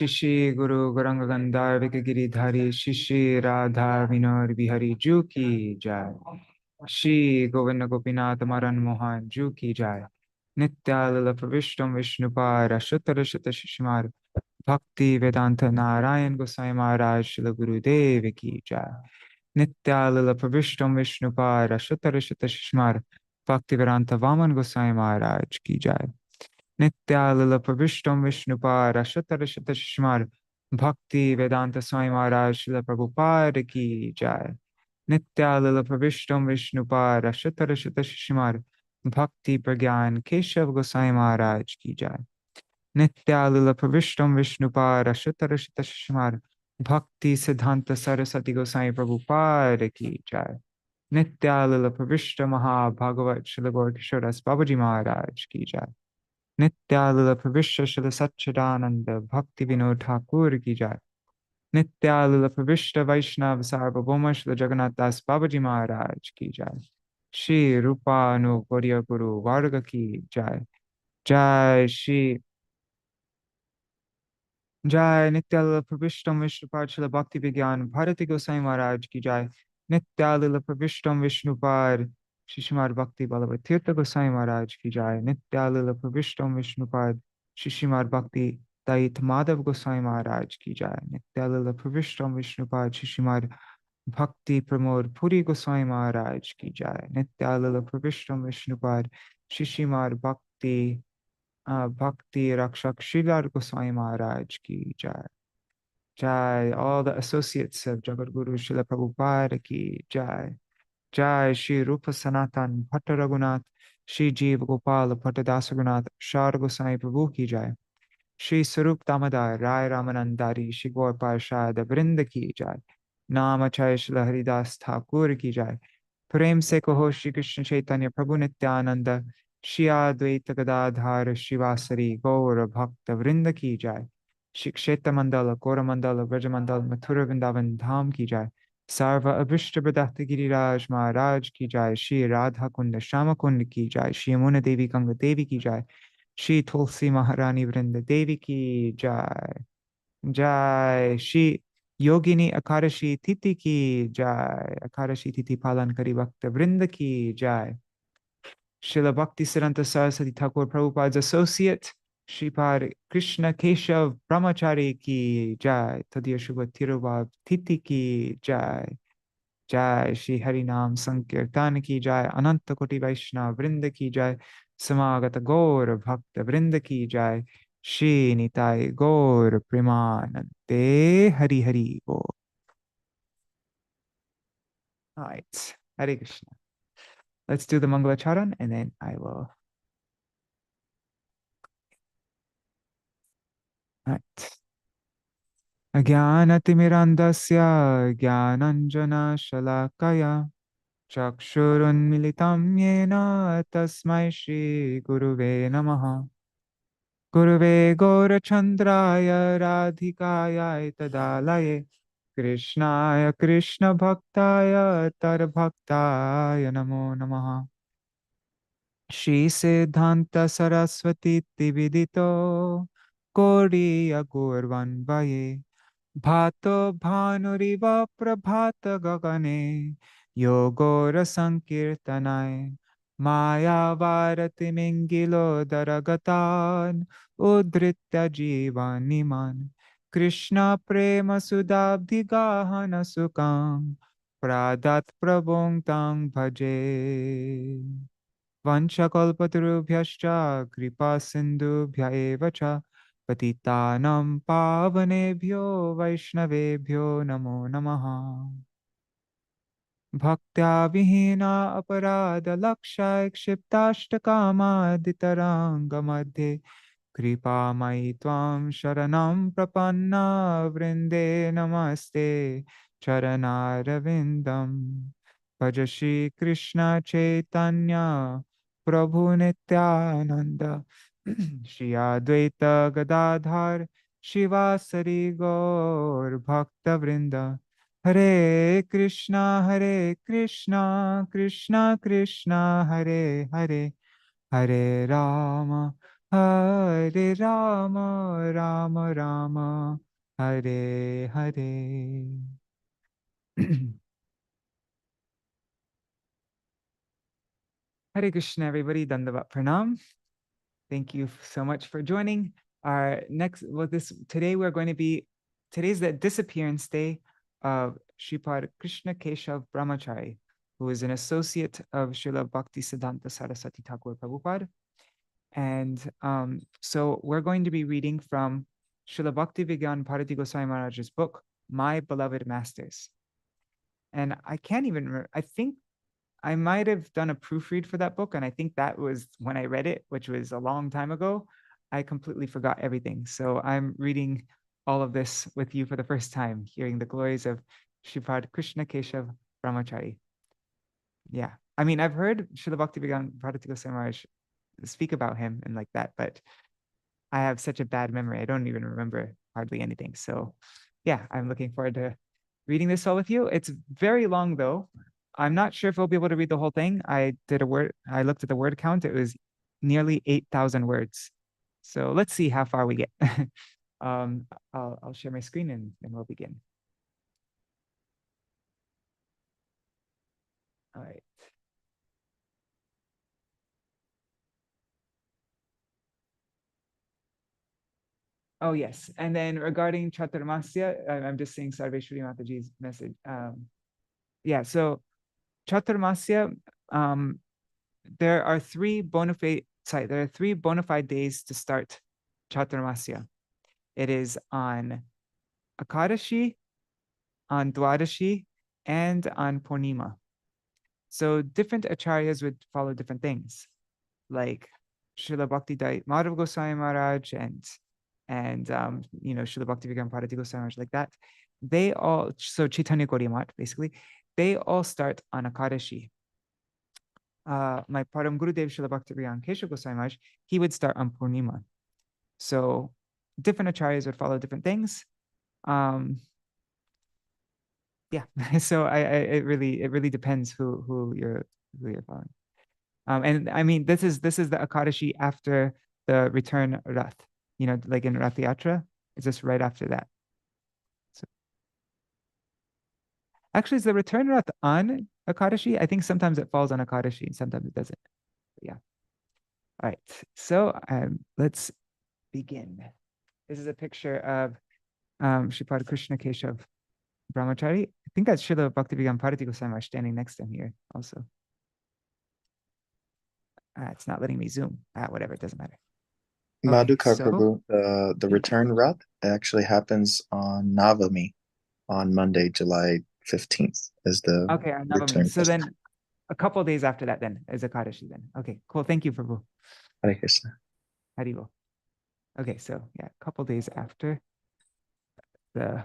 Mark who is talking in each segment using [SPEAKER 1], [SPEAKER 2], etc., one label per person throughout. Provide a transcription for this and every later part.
[SPEAKER 1] शिशि गुरु गौरांग गंधर्व गिरिधारी शिशि राधा विनोद बिहारी जू की जय। श्री गोविंद गोपीनाथ मदन मोहन जू की जय। नित्यानंद प्रविष्टम विष्णुपाद अष्टोत्तर शत शिशुमार भक्ति वेदांत नारायण गोसाई महाराज श्रील गुरुदेव की जय। नित्यानंद प्रविष्टम विष्णुपाद अष्टोत्तर शत शिशुमार भक्ति वेदांत वामन गोसाई महाराज की जय। नित्यालल प्रविष्टम विष्णुपाद अष्टोत्तर शत शिशुमार भक्ति वेदांत स्वामी महाराज श्रील प्रभुपाद की जय। नित्यालल प्रविष्टम विष्णुपाद अष्टोत्तर शत शिशुमार भक्ति प्रज्ञान केशव गोसाई महाराज की जय। नित्यालल प्रविष्टम विष्णुपाद अष्टोत्तर शत शिशुमार भक्ति सिद्धांत सरस्वती गोसाई प्रभुपाद की जय। नित्यालल प्रविष्ट महाभागवत श्रील गौर किशोर बाबूजी महाराज की जय। नित्यानंद प्रविष्ट श्री सच्चिदानंद भक्ति विनोद ठाकुर की जय। नित्यानंद प्रविष्ट वैष्णव सार्वभौम श्री जगन्नाथ दास बाबाजी महाराज की जय। श्री रूपानुगौर्य गुरु वर्ग की जय। जय श्री जय नित्यानंद प्रविष्टम विष्णुपाद श्री भक्ति विज्ञान भारती गोसाई महाराज की जय। नित्यानंद प्रविष्टम विष्णुपाद शिशुमार भक्ति बल्लभ तीर्थ गोसाई महाराज की जय। नित्यानंद प्रविष्टम विष्णुपाद शिशुमार भक्ति दयित माधव गोसाई महाराज की जय। नित्यानंद प्रविष्टम विष्णुपाद शिशुमार भक्ति प्रमोद पुरी गोसाई महाराज की जय। नित्यानंद प्रविष्टम विष्णुपाद शिशुमार भक्ति भक्ति रक्षक श्रीला गोसाई महाराज की जय। Jai, all the associates of Jagat Guru Śrīla Prabhupada ki Jai. Jai Shri Rupa Sanatan Bhatta Raghunath, Shri Jeev Gopal Bhatta Das Raghunath, Shar Gosai Prabhu ki Jai. Shri Sarup Damodar Rai Ramanandari, Shri Gaur Parshad Vrinda ki Jai. Namachay Shri Haridas Thakur ki Jai. Prem se kaho Shri Krishna Chaitanya Prabhu Nityananda, Shri Advaita Gadadhar Shivasari Gaur Bhakta Vrinda ki Jai. Shri क्षेत्र मंडल कोरमंडल ब्रजमंडल मथुरा वृंदावन धाम की जय। सर्व अभिष्ट प्रदत्त गिरिराज महाराज की जय। श्री राधा कुंड श्याम कुंड की जय। श्री यमुना देवी गंगा देवी की जय। श्री तुलसी महारानी वृंद देवी की जय। जय श्री योगिनी एकादशी तिथि की जय। एकादशी तिथि पालन करी भक्त वृंद की जय। Śrīla Bhakti Siddhanta Saraswati Thakur Prabhupada's associate, Śrīpāda Kṛṣṇa-keśava Brahmacārī ki jai. Tadiya Shubha Tirubhav Titi ki jai. Jai Shri Harinam Sankirtan ki jai. Ananta Koti Vaishnava Vrinda ki jai. Samagata Gaur Bhakta Vrinda ki jai. Shri Nitai Gaur Premanande Hari Hari Bo. All right. Hare Krishna. Let's do the Mangala Charan and then I will. Right. Ajnanatimirandasya Jnananjana Shalakaya Chakshurunmilitam Yena Tasmai Shri Guruve Namaha. Guruve Gaurachandraya Radhikaya Tadalaye Krishnaya Krishna Bhaktaya Tar Bhaktaya Namo Namaha. Shri Siddhanta Saraswati Tividito Koriya Gurvan Vaye Bhato Bhanuriva Prabhata Gagane Yogora Sankirtanai Maya Varati Mingilo Daragatan Udritya Jivaniman Krishna Prema Sudabdi Gahana Sukam Pradat Prabhung Tang Bhaje Vanchakalpatarubhyascha kripa sindhubhya eva cha patitanam pavanebhyo vaishnavebhyo namo namaha. Bhaktya vihina aparada lakshay kshiptashtakama madhe kripa mai tvam sharanam prapanna vrinde namaste charanaravindam. Bhaja Shri Krishna Chaitanya Prabhu Nityananda Shri Advaita Gadadhar Shivasari Gaur Bhakta Vrinda. Hare Krishna Krishna Krishna Hare Hare Hare Rama Hare Rama, Rama Rama, Hare Hare. Hare Krishna, everybody. Dandavat Pranam. Thank you so much for joining. Our next, today we're going to be, today's the disappearance day of Śrīpāda Kṛṣṇa-keśava Brahmacārī, who is an associate of Śrīla Bhakti Siddhanta Saraswati Thakur Prabhupada. And so we're going to be reading from Śrīla Bhakti Vijñāna Bhāratī Gosvāmī Mahārāja's book, My Beloved Masters. And I can't even remember, I think I might have done a proofread for that book, and I think that was when I read it, which was a long time ago. I completely forgot everything. So I'm reading all of this with you for the first time, hearing the glories of Śrīpāda Kṛṣṇa-keśava Brahmacārī. Yeah, I mean, I've heard Śrīla Bhakti Vijñāna Bhāratī Gosvāmī Mahārāja speak about him and like that, but I have such a bad memory. I don't even remember hardly anything. So yeah, I'm looking forward to reading this all with you. It's very long though. I'm not sure if we'll be able to read the whole thing. I looked at the word count. It was nearly 8,000 words. So let's see how far we get. I'll share my screen and we'll begin. All right. Oh, yes. And then regarding Chaturmasya, I'm just saying Sarveshwari Mataji's message. Yeah, so Chaturmasya, there are three bona fide days to start Chaturmasya. It is on Akadashi, on Dwadashi, and on Purnima. So different acharyas would follow different things, like Śrīla Bhakti Madhava Gosvāmī Mahārāja and Śrīla Bhakti Vijñāna Bhāratī Gosvāmī Mahārāja, like that. They all, so Chaitanya Gaudiya Math, basically, they all start on Akadashi. My Param Gurudev Śrīla Bhakti Vijñāna Keshava Gosvāmī Mahārāja, he would start on Purnima. So different acharyas would follow different things. Yeah, so it really depends who you're following. And I mean, this is the Akadashi after the return Rath, like in Rath Yatra, it's just right after that. So actually, is the return Rath on Akadashi? I think sometimes it falls on Akadashi and sometimes it doesn't. But yeah. All right, so let's begin. This is a picture of Śrīpāda Kṛṣṇa-keśava Brahmacārī. I think that's Śrīla Bhakti Vijñāna Bhāratī Gosvāmī standing next to him here also. It's not letting me zoom. Whatever, it doesn't matter.
[SPEAKER 2] Madhukar Prabhu, the return Rath actually happens on Navami, on Monday, July 15th is the
[SPEAKER 1] on Navami. So then a couple of days after that then is Akadashi then. Okay, cool. Thank you, Prabhu.
[SPEAKER 2] Hare Krishna.
[SPEAKER 1] Haribo. Okay, so yeah, a couple of days after the...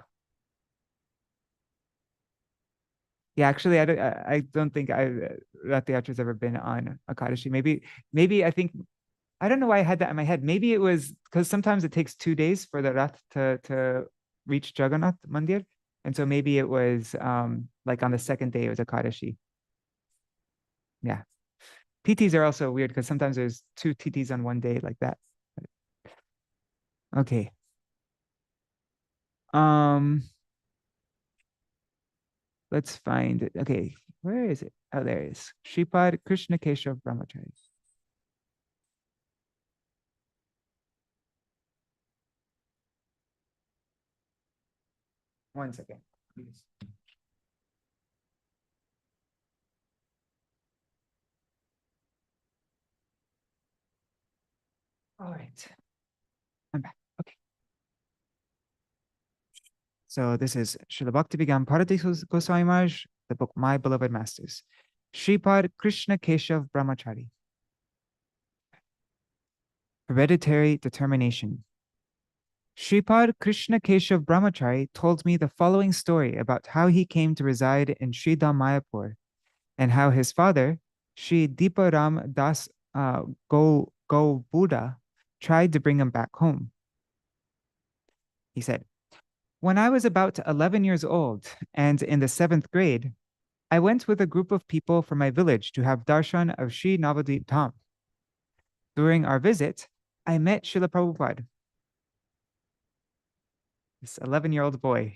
[SPEAKER 1] Yeah, actually, I don't think Rath Yatra's ever been on Akadashi. Maybe I think, I don't know why I had that in my head. Maybe it was because sometimes it takes 2 days for the Rath to reach Jagannath Mandir. And so maybe it was like on the second day it was Akadashi. Yeah. TTs are also weird because sometimes there's 2 TTs on one day like that. Okay. Let's find it. Okay, where is it? Oh, there it is. Śrīpāda Kṛṣṇa-keśava Brahmacārī. One second, please. All right, I'm back. Okay. So this is Śrīla Bhakti Vijñāna Bhāratī Gosvāmī Mahārāja, the book My Beloved Masters. Śrīpāda Kṛṣṇa-keśava Brahmacārī. Hereditary determination. Śrīpāda Kṛṣṇa-keśava Brahmacārī told me the following story about how he came to reside in Sridham Mayapur and how his father, Sri Deeparam Das Go-Buddha, tried to bring him back home. He said, "When I was about 11 years old and in the 7th grade, I went with a group of people from my village to have darshan of Sri Navadvip Dham. During our visit, I met Śrīla Prabhupada, this 11-year-old boy.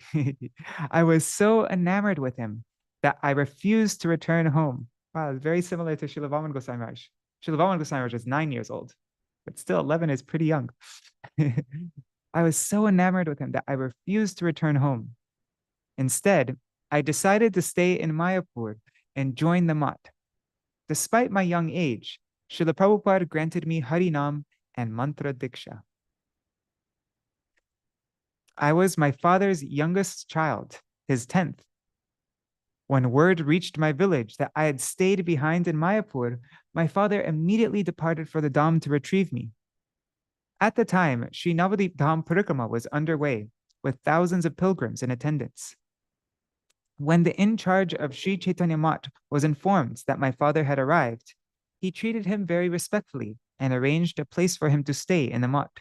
[SPEAKER 1] I was so enamored with him that I refused to return home. Wow, very similar to Śrīla Vāman Gosvāmi Mahārāja. Śrīla Vāman Gosvāmi Mahārāja is 9 years old, but still 11 is pretty young. I was so enamored with him that I refused to return home. Instead, I decided to stay in Mayapur and join the Math. Despite my young age, Śrīla Prabhupada granted me Harinam and Mantra Diksha. I was my father's youngest child, his 10th. When word reached my village that I had stayed behind in Mayapur, my father immediately departed for the Dham to retrieve me. At the time, Sri Navadip Dham Parikrama was underway, with thousands of pilgrims in attendance. When the in-charge of Sri Chaitanya Math was informed that my father had arrived, he treated him very respectfully and arranged a place for him to stay in the Math.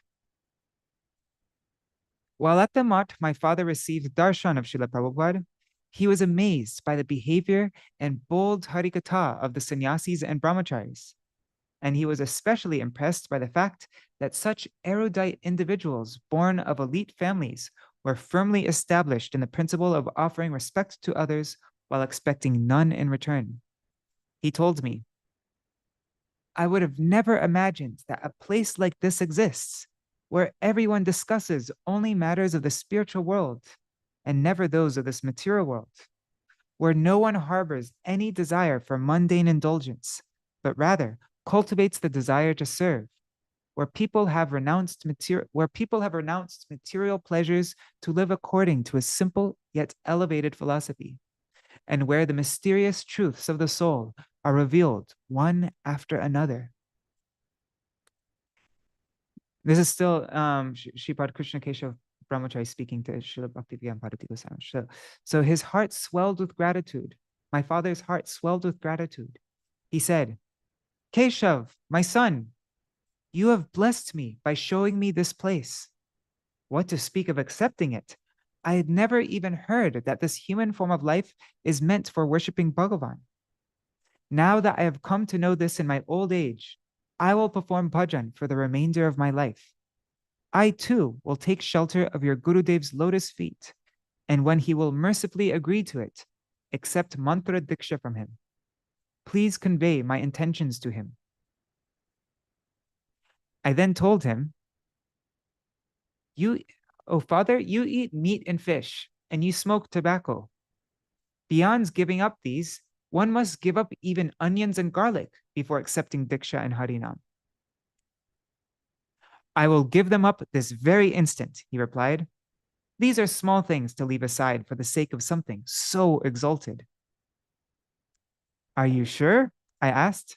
[SPEAKER 1] While at the Math, my father received darshan of Śrīla Prabhupada. He was amazed by the behavior and bold harikatha of the sannyasis and brahmacharis. And he was especially impressed by the fact that such erudite individuals born of elite families were firmly established in the principle of offering respect to others while expecting none in return. He told me, I would have never imagined that a place like this exists, where everyone discusses only matters of the spiritual world and never those of this material world, where no one harbors any desire for mundane indulgence, but rather cultivates the desire to serve, where people have renounced material pleasures to live according to a simple yet elevated philosophy, and where the mysterious truths of the soul are revealed one after another. This is still Śrīpāda Kṛṣṇa-keśava Brahmacārī speaking to Śrīla Bhakti Vijñāna Bhāratī Gosvāmī. So his heart swelled with gratitude. My father's heart swelled with gratitude. He said, Keshav, my son, you have blessed me by showing me this place. What to speak of accepting it? I had never even heard that this human form of life is meant for worshiping Bhagavan. Now that I have come to know this in my old age, I will perform bhajan for the remainder of my life. I too will take shelter of your Gurudev's lotus feet, and when he will mercifully agree to it, accept mantra diksha from him. Please convey my intentions to him. I then told him, O father, you eat meat and fish, and you smoke tobacco. Beyond giving up these, one must give up even onions and garlic before accepting diksha and harinam. I will give them up this very instant, he replied. These are small things to leave aside for the sake of something so exalted. Are you sure? I asked.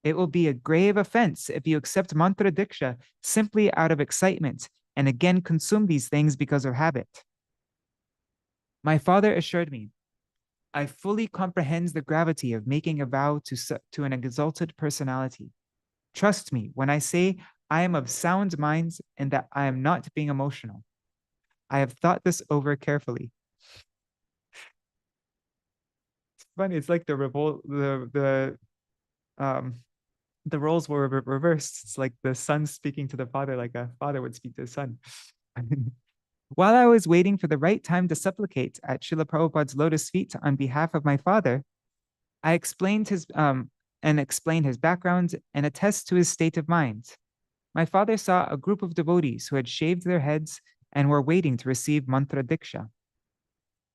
[SPEAKER 1] It will be a grave offense if you accept mantra diksha simply out of excitement and again consume these things because of habit. My father assured me, I fully comprehend the gravity of making a vow to an exalted personality. Trust me when I say I am of sound mind and that I am not being emotional. I have thought this over carefully. It's funny, it's like the roles were reversed. It's like the son speaking to the father like a father would speak to his son. While I was waiting for the right time to supplicate at Śrīla Prabhupada's lotus feet on behalf of my father, I explained his background and attest to his state of mind. My father saw a group of devotees who had shaved their heads and were waiting to receive mantra diksha.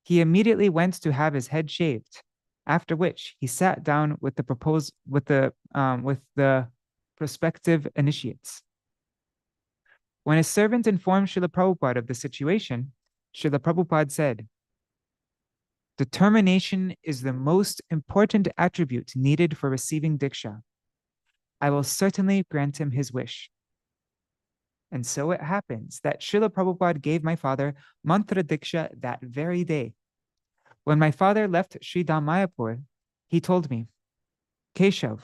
[SPEAKER 1] He immediately went to have his head shaved, after which he sat down with the prospective initiates. When his servant informed Śrīla Prabhupada of the situation, Śrīla Prabhupada said, determination is the most important attribute needed for receiving diksha. I will certainly grant him his wish. And so it happens that Śrīla Prabhupada gave my father mantra diksha that very day. When my father left Sri Dham Mayapur, he told me, Keshav,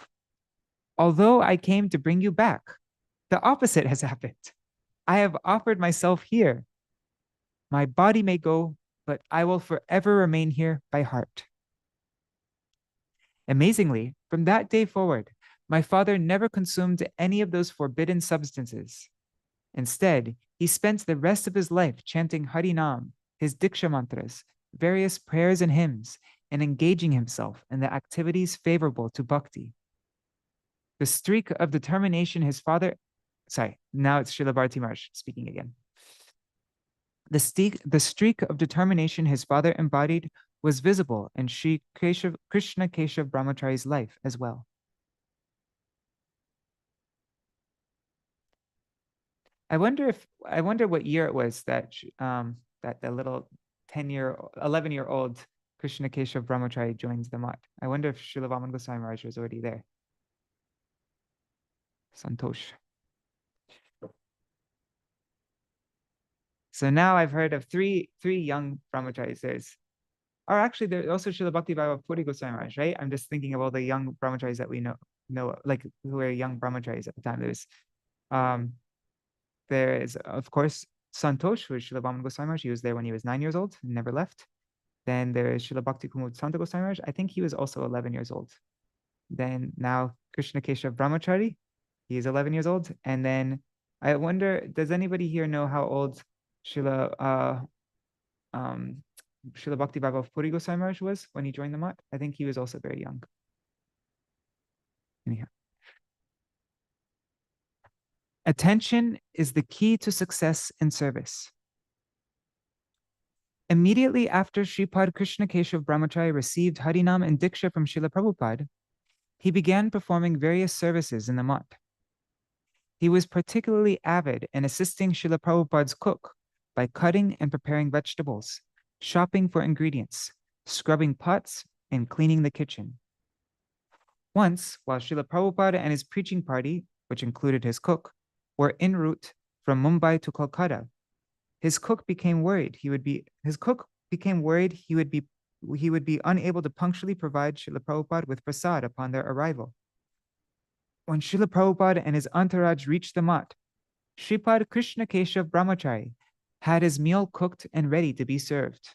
[SPEAKER 1] although I came to bring you back, the opposite has happened. I have offered myself here. My body may go, but I will forever remain here by heart. Amazingly, from that day forward, My father never consumed any of those forbidden substances. Instead, he spent the rest of his life chanting Harinam, his Diksha mantras, various prayers and hymns, and engaging himself in the activities favorable to bhakti. The streak of determination his father, now it's Śrīla Bhakti Mahārāja speaking again. The streak of determination his father embodied was visible in Śrī Kṛṣṇa-keśava Brahmacāri's life as well. I wonder what year it was that that the little 11-year-old Kṛṣṇa-keśava Brahmacāri joined the Math. I wonder if Śrīla Gosvāmī Mahārāja was already there. Santosh. So now I've heard of three young brahmacharis. There's also Śrīla Bhakti Vijñāna Gosvāmī Mahārāja, right? I'm just thinking of all the young brahmacharis that we know, like who were young brahmacharis at the time. There is, of course, Santosh, who is Śrīla Gosvāmī Mahārāja. He was there when he was 9 years old and never left. Then there is Śrīla Bhakti Santa Gosvāmī Mahārāja. I think he was also 11 years old. Then now Kṛṣṇa-keśava Brahmacārī, he is 11 years old. And then I wonder, does anybody here know how old Śrīla Bhakti Vijñāna Gosvāmī Mahārāja was when he joined the Math? I think he was also very young. Anyhow. Attention is the key to success in service. Immediately after Śrīpāda Kṛṣṇa-keśava Brahmacārī received Harinam and Diksha from Śrīla Prabhupada, he began performing various services in the Math. He was particularly avid in assisting Śrīla Prabhupada's cook by cutting and preparing vegetables, shopping for ingredients, scrubbing pots, and cleaning the kitchen. Once, while Śrīla Prabhupada and his preaching party, which included his cook, were en route from Mumbai to Kolkata, his cook became worried he would be unable to punctually provide Śrīla Prabhupada with prasad upon their arrival. When Śrīla Prabhupada and his entourage reached the Math, Śrīpāda Kṛṣṇa-keśava Brahmacārī had his meal cooked and ready to be served.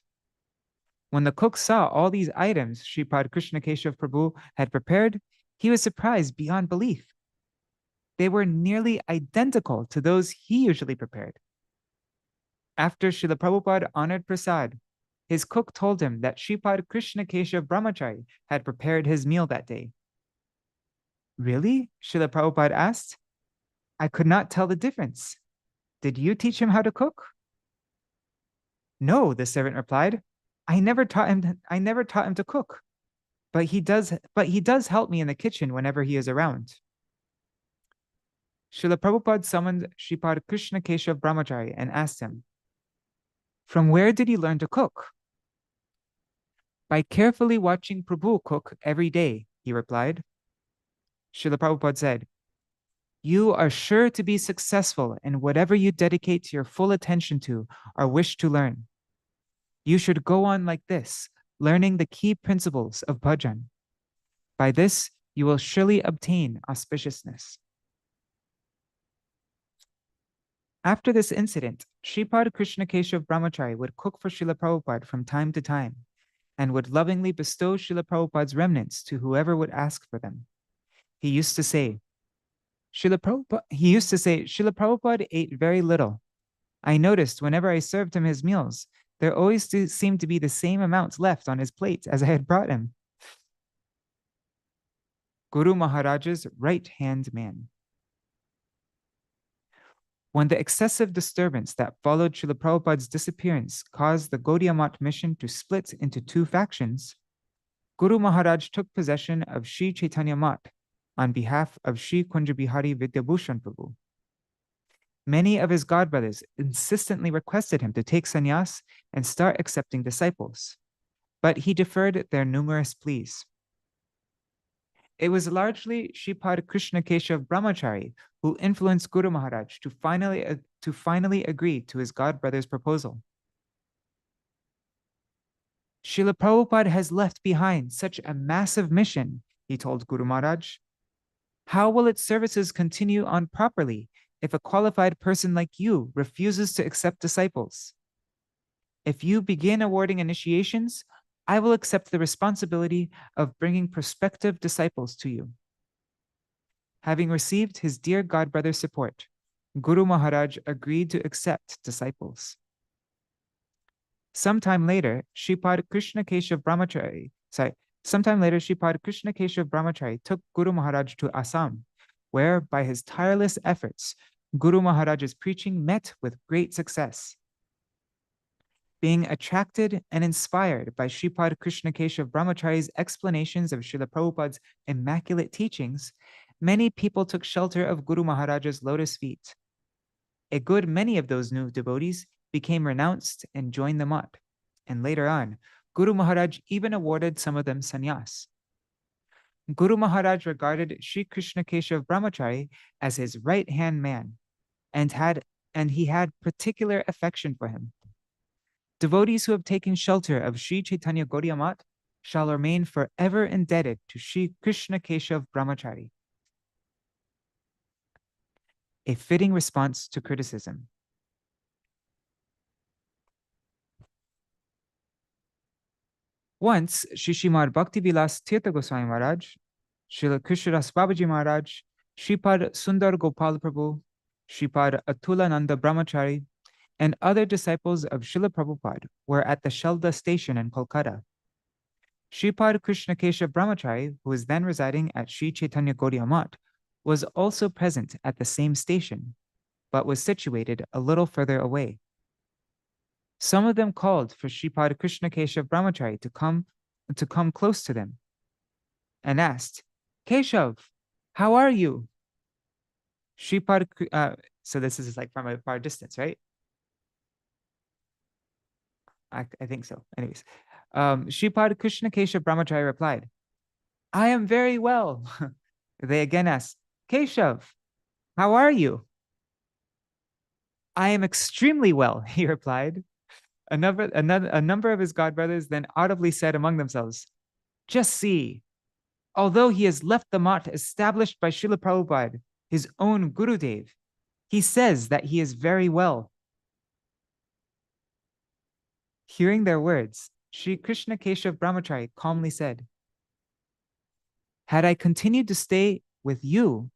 [SPEAKER 1] When the cook saw all these items Śrīpāda Kṛṣṇa-keśava Prabhu had prepared, he was surprised beyond belief. They were nearly identical to those he usually prepared. After Śrīla Prabhupada honored prasad, his cook told him that Śrīpāda Kṛṣṇa-keśava Brahmacārī had prepared his meal that day. Really? Śrīla Prabhupada asked. I could not tell the difference. Did you teach him how to cook? No, the servant replied. I never taught him to cook. But he does help me in the kitchen whenever he is around. Śrīla Prabhupada summoned Śrīpāda Kṛṣṇa-keśava Brahmacārī and asked him, from where did he learn to cook? By carefully watching Prabhu cook every day, he replied. Śrīla Prabhupada said, you are sure to be successful in whatever you dedicate your full attention to or wish to learn. You should go on like this, learning the key principles of bhajan. By this, you will surely obtain auspiciousness. After this incident, Śrīpāda Kṛṣṇa-keśava Brahmacārī would cook for Śrīla Prabhupada from time to time and would lovingly bestow Śrīla Prabhupada's remnants to whoever would ask for them. He used to say, Śrīla Prabhupada ate very little. I noticed whenever I served him his meals, there always seemed to be the same amounts left on his plate as I had brought him. Guru Maharaja's right-hand man. When the excessive disturbance that followed Śrīla Prabhupada's disappearance caused the Gaudiya Math mission to split into two factions, Guru Maharaj took possession of Śrī Chaitanya Math on behalf of Śrī Kunja Bihari Vidyabhushan Prabhu. Many of his godbrothers insistently requested him to take sannyas and start accepting disciples, but he deferred their numerous pleas. It was largely Śrīpāda Kṛṣṇa-keśava Brahmacārī who influenced Guru Maharaj to finally agree to his godbrother's proposal. Śrīla Prabhupada has left behind such a massive mission, he told Guru Maharaj. How will its services continue on properly if a qualified person like you refuses to accept disciples? If you begin awarding initiations, I will accept the responsibility of bringing prospective disciples to you. Having received his dear godbrother's support, Guru Maharaj agreed to accept disciples. Sometime later, Śrīpāda Kṛṣṇa-keśava Brahmacārī took Guru Maharaj to Assam, where, by his tireless efforts, Guru Maharaj's preaching met with great success. Being attracted and inspired by Śrīpāda Kṛṣṇa-keśava Brahmacāri's explanations of Śrīla Prabhupāda's immaculate teachings, many people took shelter of Guru Maharaj's lotus feet. A good many of those new devotees became renounced and joined the Math, and later on, Guru Maharaj even awarded some of them sannyas. Guru Maharaj regarded Sri Kṛṣṇa-keśava Brahmacārī as his right-hand man, and he had particular affection for him. Devotees who have taken shelter of Sri Chaitanya Gaudiya Math shall remain forever indebted to Sri Kṛṣṇa-keśava Brahmacārī. A fitting response to criticism. Once, Srimad Bhakti Vilas Tirtha Goswami Maharaj, Srila Krishnadas Babaji Maharaj, Śrīpāda Sundar Gopal Prabhu, Śrīpāda Atulananda Brahmacārī, and other disciples of Śrīla Prabhupada were at the Shelda station in Kolkata. Śrīpāda Kṛṣṇa-keśava Brahmacārī, who was then residing at Sri Chaitanya Gaudiya Math, was also present at the same station, but was situated a little further away. Some of them called for Śrīpāda Kṛṣṇa-keśava Brahmacārī to come close to them and asked, "Keshav, how are you?" So this is like from a far distance, right? I think so. Anyways, Śrīpāda Kṛṣṇa-keśava Brahmacārī replied, "I am very well." They again asked, "Keshav, how are you?" "I am extremely well," he replied. A number of his godbrothers then audibly said among themselves, "Just see, although he has left the Math established by Śrīla Prabhupada, his own Gurudev, he says that he is very well." Hearing their words, Sri Kṛṣṇa-keśava Brahmacārī calmly said, "Had I continued to stay with you,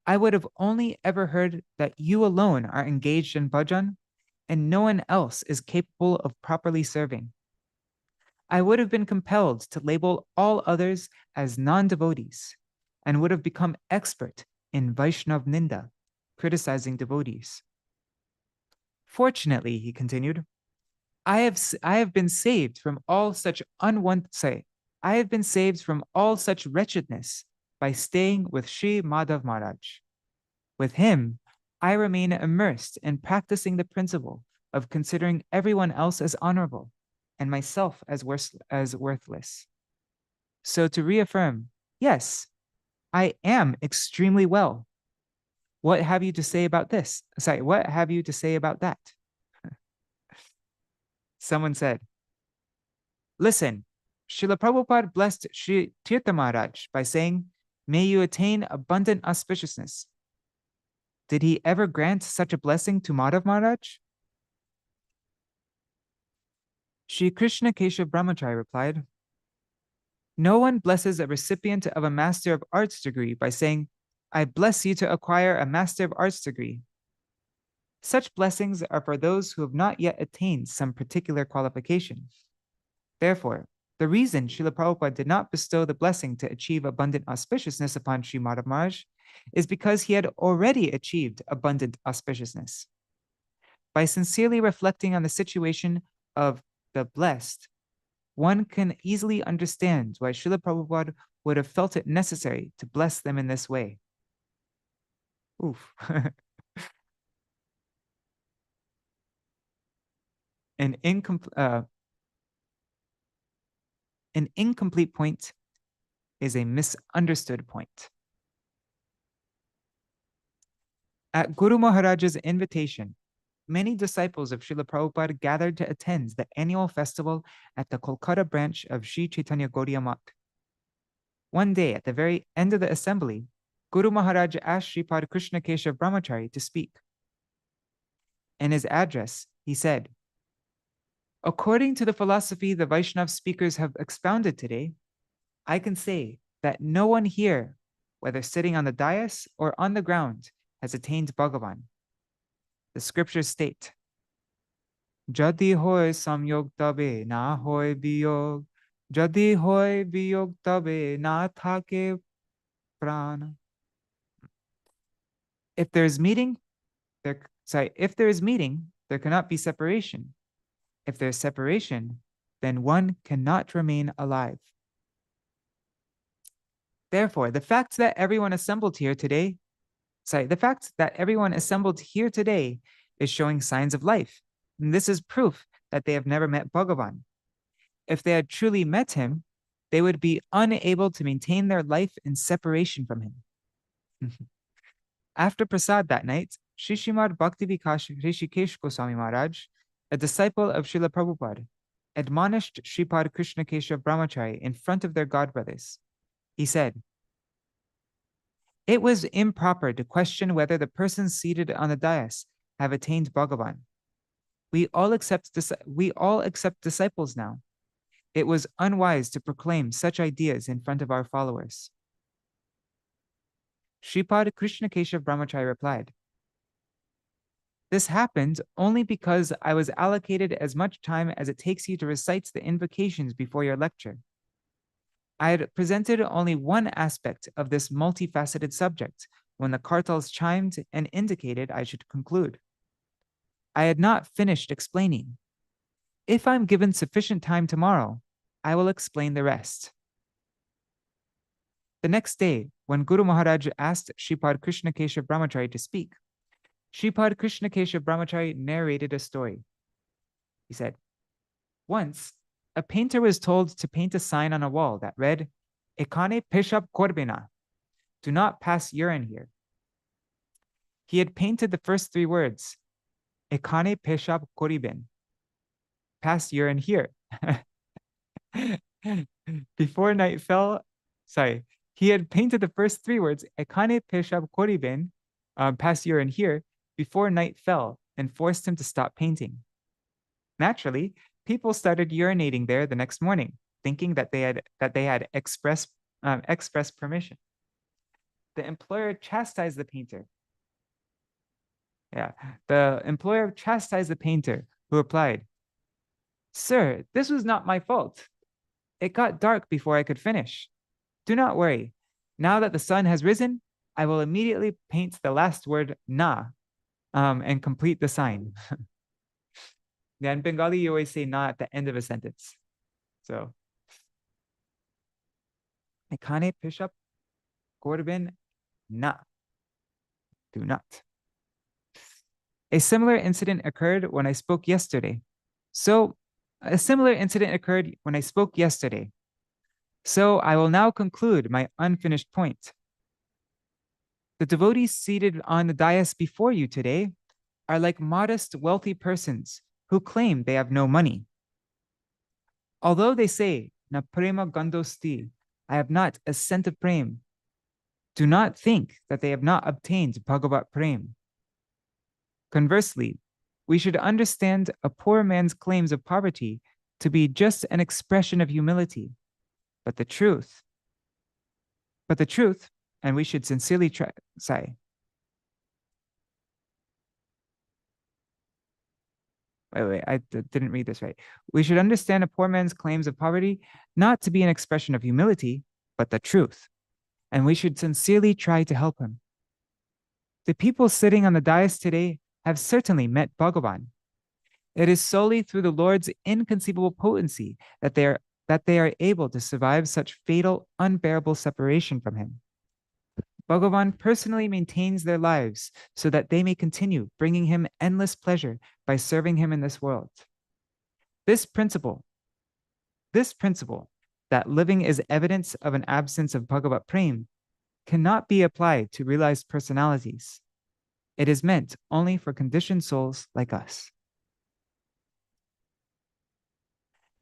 [SPEAKER 1] I would have only ever heard that you alone are engaged in bhajan and no one else is capable of properly serving. I would have been compelled to label all others as non-devotees and would have become expert in Vaishnav Ninda, criticizing devotees. Fortunately," he continued, I have been saved from all such wretchedness by staying with Sri Madhav Maharaj. With him, I remain immersed in practicing the principle of considering everyone else as honorable and myself as worthless. So to reaffirm, yes, I am extremely well. What have you to say about this? What have you to say about that? Someone said, "Listen, Śrīla Prabhupada blessed Sri Tirtha Maharaj by saying, 'May you attain abundant auspiciousness.' Did he ever grant such a blessing to Madhav Maharaj?" Sri Kṛṣṇa-keśava Brahmacārī replied, "No one blesses a recipient of a Master of Arts degree by saying, 'I bless you to acquire a Master of Arts degree.' Such blessings are for those who have not yet attained some particular qualification. Therefore, the reason Śrīla Prabhupada did not bestow the blessing to achieve abundant auspiciousness upon Sri Madhav Maharaj is because he had already achieved abundant auspiciousness. By sincerely reflecting on the situation of the blessed, one can easily understand why Śrīla Prabhupada would have felt it necessary to bless them in this way." Oof. An incomplete point is a misunderstood point. At Guru Maharaj's invitation, many disciples of Śrīla Prabhupada gathered to attend the annual festival at the Kolkata branch of Sri Chaitanya Gaudiya Math. One day, at the very end of the assembly, Guru Maharaj asked Śrīpāda Kṛṣṇa-keśava Brahmacārī to speak. In his address, he said, "According to the philosophy the Vaishnav speakers have expounded today, I can say that no one here whether sitting on the dais or on the ground, has attained Bhagavan. The scriptures state, Jadi hoy samyog tabe na hoy biyog, Jadi hoy biyog tabe na thake prana. If there is meeting, there cannot be separation. If there is separation, then one cannot remain alive. Therefore, the fact that everyone assembled here today is showing signs of life. And this is proof that they have never met Bhagavan. If they had truly met him, they would be unable to maintain their life in separation from him. After prasad that night, Śrīmāda Bhakti Vijñāna Gosvāmī Mahārāja, a disciple of Śrīla Prabhupada, admonished Śrīpāda Kṛṣṇa-keśava Brahmacārī in front of their godbrothers. He said, "It was improper to question whether the persons seated on the dais have attained Bhagavan. We all accept disciples now. It was unwise to proclaim such ideas in front of our followers." Śrīpāda Kṛṣṇa-keśava Brahmacārī replied, "This happened only because I was allocated as much time as it takes you to recite the invocations before your lecture. I had presented only one aspect of this multifaceted subject when the kartals chimed and indicated I should conclude. I had not finished explaining. If I'm given sufficient time tomorrow, I will explain the rest." The next day, when Guru Maharaj asked Śrīpāda Kṛṣṇa-keśava Brahmacārī to speak, Śrīpāda Kṛṣṇa-keśava Brahmacārī narrated a story. He said, once, a painter was told to paint a sign on a wall that read, "Ekane peshab korbena," do not pass urine here. He had painted the first three words, "Ekane peshab koriben," pass urine here. Before night fell, he had painted the first three words, "Ekane peshab koriben," pass urine here, before night fell and forced him to stop painting. Naturally, people started urinating there the next morning, thinking that they had express permission. The employer chastised the painter. Who replied, "Sir, this was not my fault. It got dark before I could finish. Do not worry. Now that the sun has risen, I will immediately paint the last word na and complete the sign." Yeah, in Bengali, you always say na at the end of a sentence. So, Ekane peshab korben na. Do not. A similar incident occurred when I spoke yesterday. So I will now conclude my unfinished point. The devotees seated on the dais before you today are like modest, wealthy persons who claim they have no money. Although they say, "Na prema gandosti," I have not a cent of prem, do not think that they have not obtained Bhagavat prem. Conversely, we should understand a poor man's claims of poverty to be just an expression of humility, but the truth, and we should sincerely try. Wait, I didn't read this right. We should understand a poor man's claims of poverty not to be an expression of humility, but the truth, and we should sincerely try to help him. The people sitting on the dais today have certainly met Bhagavan. It is solely through the Lord's inconceivable potency that they are able to survive such fatal, unbearable separation from him. Bhagavan personally maintains their lives so that they may continue bringing him endless pleasure by serving him in this world. This principle, that living is evidence of an absence of Bhagavat prem, cannot be applied to realized personalities. It is meant only for conditioned souls like us.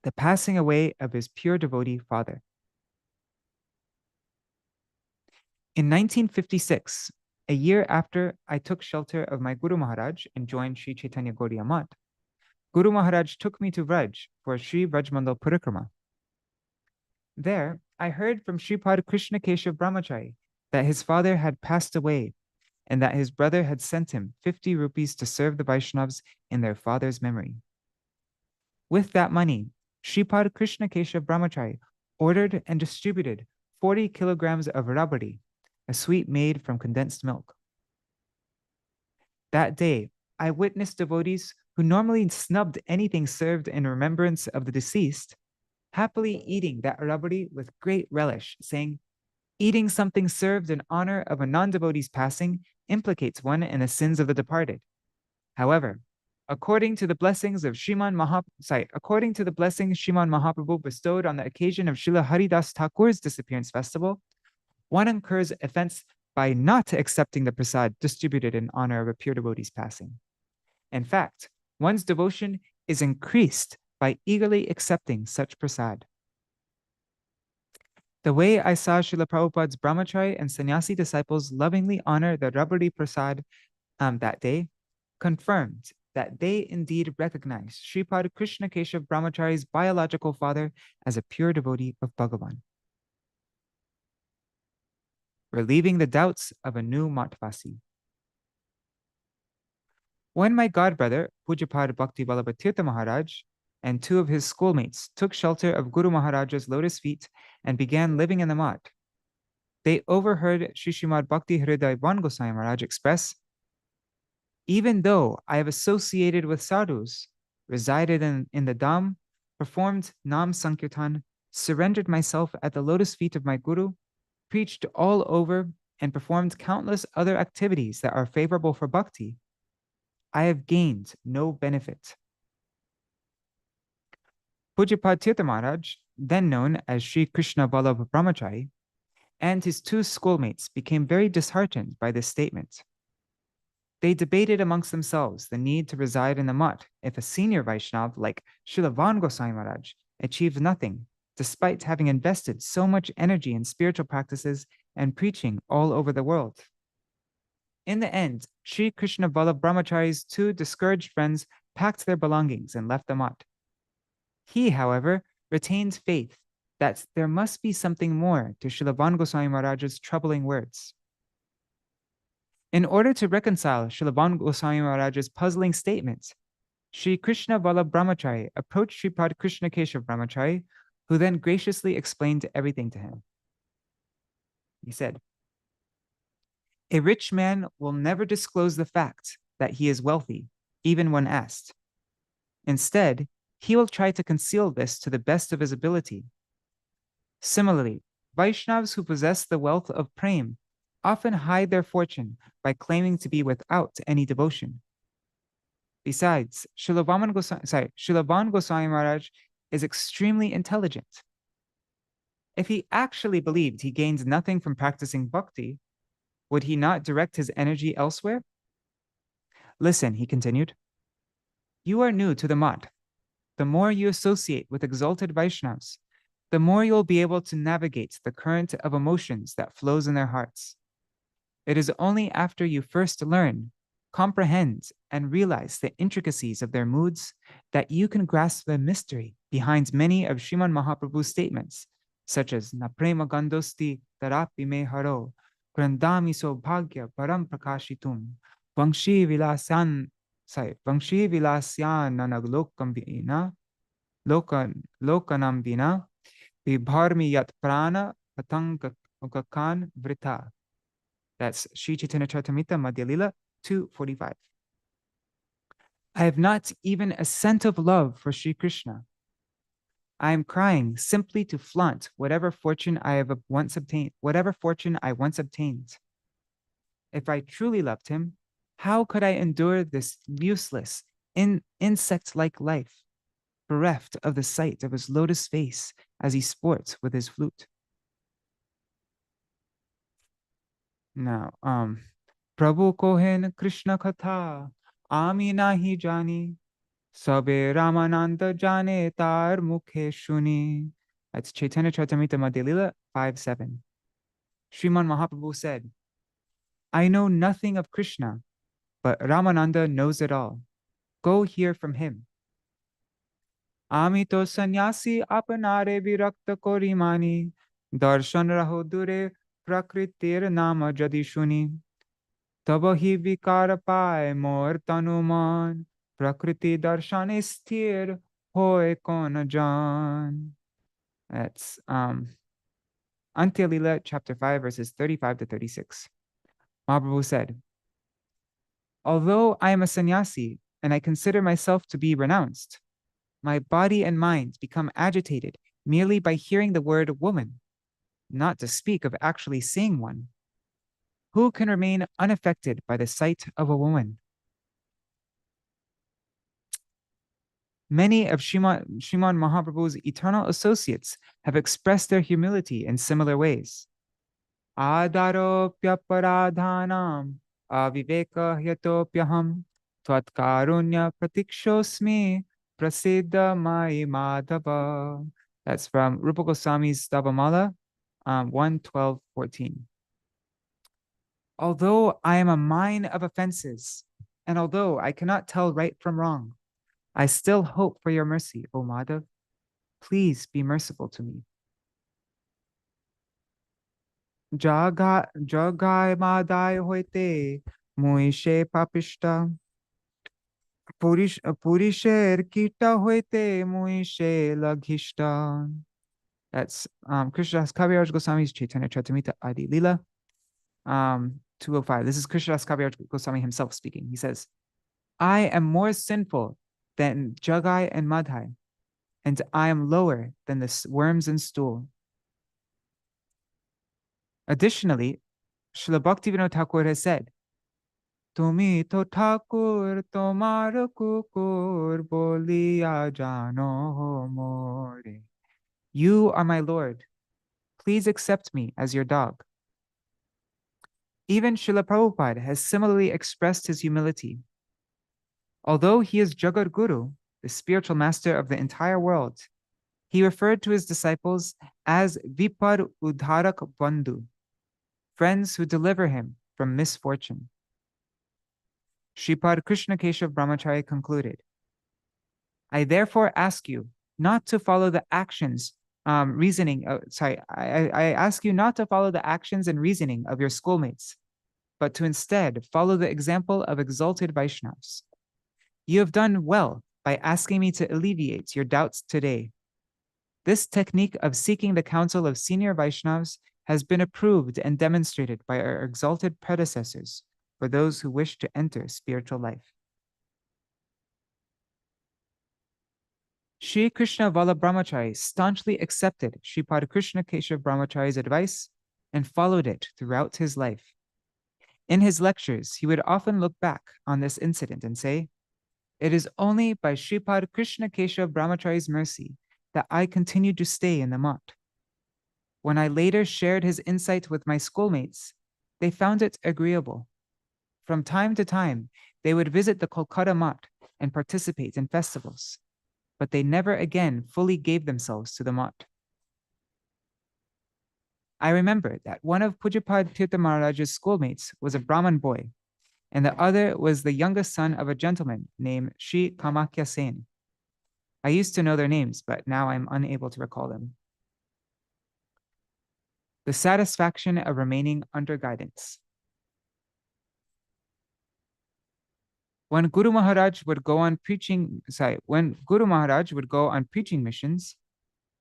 [SPEAKER 1] The passing away of his pure devotee father. In 1956, a year after I took shelter of my Guru Maharaj and joined Sri Chaitanya Gaudiya Math, Guru Maharaj took me to Vraj for Sri Vrajmandal Parikrama. There, I heard from Śrīpāda Kṛṣṇa-keśava Brahmacārī that his father had passed away and that his brother had sent him 50 rupees to serve the Vaishnavas in their father's memory. With that money, Śrīpāda Kṛṣṇa-keśava Brahmacārī ordered and distributed 40 kilograms of rabari, a sweet made from condensed milk. That day, I witnessed devotees who normally snubbed anything served in remembrance of the deceased, happily eating that rabari with great relish, saying, "Eating something served in honor of a non-devotee's passing implicates one in the sins of the departed. However, according to the blessings Shriman Mahaprabhu bestowed on the occasion of Srila Haridas Thakur's disappearance festival, one incurs offense by not accepting the prasad distributed in honor of a pure devotee's passing. In fact, one's devotion is increased by eagerly accepting such prasad." The way I saw Srila Prabhupada's brahmachari and sannyasi disciples lovingly honor the rabari prasad that day confirmed that they indeed recognized Śrīpāda Kṛṣṇa-keśava Brahmacāri's biological father as a pure devotee of Bhagavan, relieving the doubts of a new Matvasi. When my godbrother, Pujyapada Bhakti Vijñāna Mahārāja, and two of his schoolmates took shelter of Guru Maharaja's lotus feet and began living in the mat, they overheard Srimad Bhakti Hridaya Gosvāmī Mahārāja express, "Even though I have associated with sadhus, resided in the dham, performed Nam Sankirtan, surrendered myself at the lotus feet of my Guru, preached all over, and performed countless other activities that are favorable for bhakti, I have gained no benefit." Pujyapada Tirtha Maharaj, then known as Sri Krishna Vallabha Brahmachari, and his two schoolmates became very disheartened by this statement. They debated amongst themselves the need to reside in the mutt if a senior Vaishnav like Śrīla Bhakti Gosvāmī Mahārāja achieved nothing, despite having invested so much energy in spiritual practices and preaching all over the world. In the end, Sri Krishna Vallabha Brahmachari's two discouraged friends packed their belongings and left the mutt. He, however, retained faith that there must be something more to Śrīla Bhakti Gosvāmī Mahārāja's troubling words. In order to reconcile Śrīla Bhakti Gosvāmī Mahārāja's puzzling statements, Sri Krishna Vallabha Brahmacārī approached Śrīpāda Kṛṣṇa-keśava Brahmacārī, who then graciously explained everything to him. He said, "A rich man will never disclose the fact that he is wealthy, even when asked. Instead, he will try to conceal this to the best of his ability. Similarly, Vaishnavas who possess the wealth of prem often hide their fortune by claiming to be without any devotion. Besides, Śrīla Bhakti Gosvāmī Mahārāja is extremely intelligent. If he actually believed he gained nothing from practicing bhakti, would he not direct his energy elsewhere? Listen," he continued. "You are new to the mat. The more you associate with exalted Vaishnavas, the more you'll be able to navigate the current of emotions that flows in their hearts. It is only after you first learn, comprehend, and realize the intricacies of their moods that you can grasp the mystery behind many of Srimad Mahaprabhu's statements, such as Na prema gandosti tarapi me haro, grandami sobhagya param prakashitum, vangshi vilasyana lokanam vina, vibharmi yat prana patangakan vrita." That's Sri Chaitanya Charitamrita Madhya Lila 245. I have not even a cent of love for Sri Krishna. I am crying simply to flaunt whatever fortune I once obtained. If I truly loved him, how could I endure this useless, insect-like life, bereft of the sight of his lotus face as he sports with his flute? Now, Prabhu kohen Krishna katha, ami nahi jani, sabe Ramananda jane tar mukhe shuni. That's Chaitanya Charitamrita Madhya Lila 5:7. Sriman Mahaprabhu said, "I know nothing of Krishna, but Ramananda knows it all. Go hear from him." Ami to sannyasi apanare virakta korimani, darshan raho dure prakritir nama jadi shuni. Taba hi vikara pae mor tanuman. Prakriti darshan sthir hoy kon jan. That's Antya Lila, chapter 5, verses 35 to 36. Mahaprabhu said, although I am a sannyasi and I consider myself to be renounced, my body and mind become agitated merely by hearing the word woman, not to speak of actually seeing one. Who can remain unaffected by the sight of a woman? Many of Sriman Mahaprabhu's eternal associates have expressed their humility in similar ways. Adaropya paradhanam aviveka hyatopyaham tvatkarunya pratikshosmi prasiddha mai madhava. That's from Rupa Goswami's Stavamala 1:12-14. Although I am a mine of offenses, and although I cannot tell right from wrong, I still hope for your mercy, O Madhav. Please be merciful to me. Jagai madai hoite muishe papishta. Purisher kita hoite muishe laghishta. That's Krishnadas Kaviraj Goswami's Chaitanya Charitamrita Adi Lila 205. This is Krishnadas Kaviraj Goswami himself speaking. He says, I am more sinful than Jagai and Madhai, and I am lower than the worms and stool. Additionally, Śrīla Bhakti Vijñāna Thakur has said, Tumi to Thakur tomar kukur boliya jano more. You are my Lord. Please accept me as your dog. Even Śrīla Prabhupada has similarly expressed his humility. Although he is Jagat Guru, the spiritual master of the entire world, he referred to his disciples as Vipar Udharak Bandhu, friends who deliver him from misfortune. Śrīpāda Kṛṣṇa-keśava Brahmacārī concluded, I therefore ask you not to follow the actions, I ask you not to follow the actions and reasoning of your schoolmates, but to instead follow the example of exalted Vaishnavas. You have done well by asking me to alleviate your doubts today. This technique of seeking the counsel of senior Vaishnavas has been approved and demonstrated by our exalted predecessors for those who wish to enter spiritual life. Shri Krishna Vallabha Brahmacārī staunchly accepted Śrīpāda Kṛṣṇa-keśava Brahmacāri's advice and followed it throughout his life. In his lectures, he would often look back on this incident and say, it is only by Śrīpāda Kṛṣṇa-keśava Brahmacāri's mercy that I continued to stay in the mutt. When I later shared his insight with my schoolmates, they found it agreeable. From time to time, they would visit the Kolkata mutt and participate in festivals, but they never again fully gave themselves to the mutt. I remember that one of Pujapad Tirtha Maharaja's schoolmates was a Brahmin boy, and the other was the youngest son of a gentleman named Sri Kamakya Sen. I used to know their names, but now I'm unable to recall them. The satisfaction of remaining under guidance. When Guru Maharaj would go on preaching missions,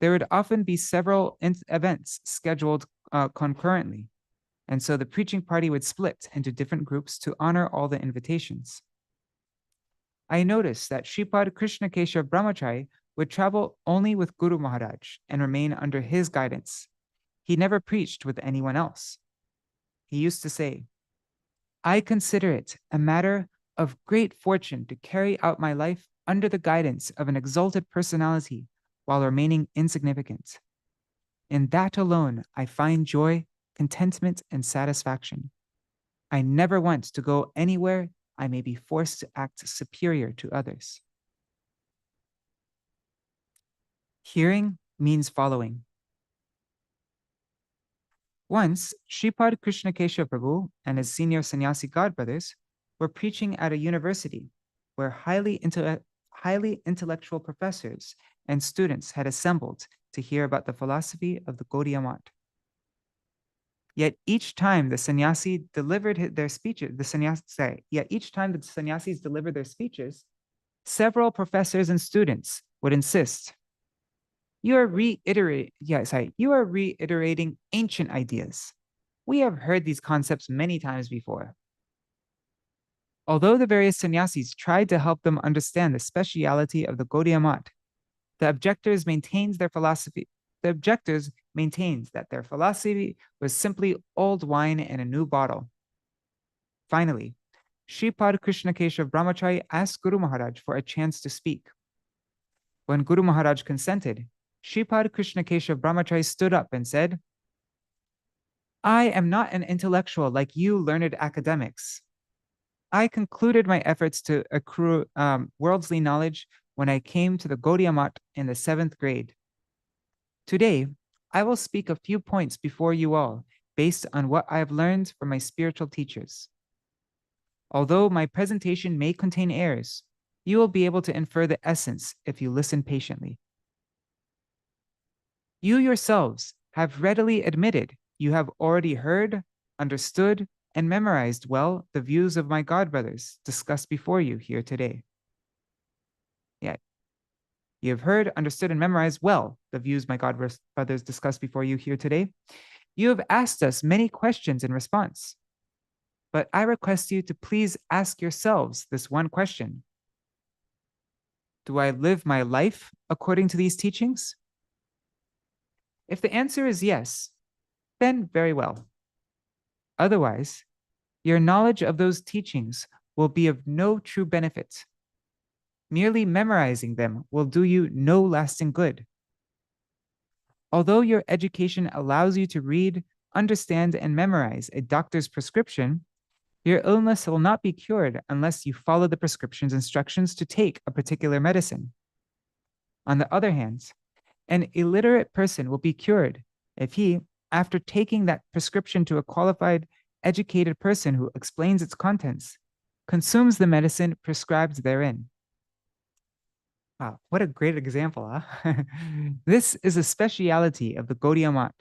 [SPEAKER 1] there would often be several events scheduled concurrently, and so the preaching party would split into different groups to honor all the invitations. I noticed that Śrīpāda Kṛṣṇa-keśava Brahmacārī would travel only with Guru Maharaj and remain under his guidance. He never preached with anyone else. He used to say, I consider it a matter of great fortune to carry out my life under the guidance of an exalted personality while remaining insignificant. In that alone, I find joy, contentment, and satisfaction. I never want to go anywhere I may be forced to act superior to others. Hearing means following. Once, Śrīpāda Kṛṣṇa-keśava Prabhu and his senior sannyasi godbrothers were preaching at a university where highly intellectual professors and students had assembled to hear about the philosophy of the Gaudiya Math. Yet each time the sannyasi delivered their speeches, yet each time the sannyasis delivered their speeches, several professors and students would insist, you are reiterating ancient ideas. We have heard these concepts many times before. Although the various sannyasis tried to help them understand the speciality of the Gaudiya Math, the objectors maintains that their philosophy was simply old wine in a new bottle. Finally, Śrīpāda Kṛṣṇa-keśava Brahmacārī asked Guru Maharaj for a chance to speak. When Guru Maharaj consented, Śrīpāda Kṛṣṇa-keśava Brahmacārī stood up and said, I am not an intellectual like you learned academics. I concluded my efforts to accrue worldly knowledge when I came to the Gaudiya Math in the 7th grade. Today, I will speak a few points before you all based on what I have learned from my spiritual teachers. Although my presentation may contain errors, you will be able to infer the essence if you listen patiently. You yourselves have readily admitted you have already heard, understood, and memorized well the views of my godbrothers discussed before you here today. Yeah, you have heard, understood, and memorized well the views my godbrothers discussed before you here today. You have asked us many questions in response, but I request you to please ask yourselves this one question. Do I live my life according to these teachings? If the answer is yes, then very well. Otherwise, your knowledge of those teachings will be of no true benefit. Merely memorizing them will do you no lasting good. Although your education allows you to read, understand, and memorize a doctor's prescription, your illness will not be cured unless you follow the prescription's instructions to take a particular medicine. On the other hand, an illiterate person will be cured if he, after taking that prescription to a qualified, educated person who explains its contents, consumes the medicine prescribed therein. Wow, what a great example, huh? This is a speciality of the Gaudiya Math.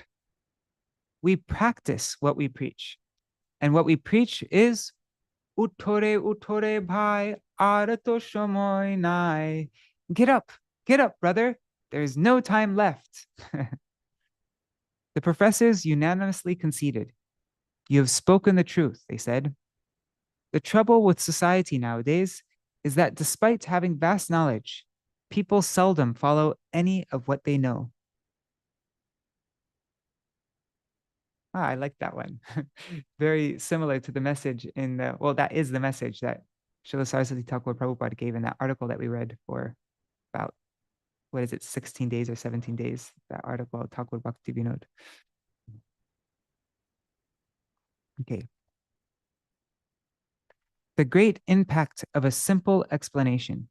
[SPEAKER 1] We practice what we preach. And what we preach is Uttore bhai, arato shomoy nai. Get up, brother. There is no time left. The professors unanimously conceded. You have spoken the truth, they said. The trouble with society nowadays is that despite having vast knowledge, people seldom follow any of what they know. I like that one. Very similar to the message in the, well, that is the message that Srila Saraswati Thakur Prabhupada gave in that article that we read for about, 16 days or 17 days, that article, Thakur Bhakti Vinod. Okay. The great impact of a simple explanation.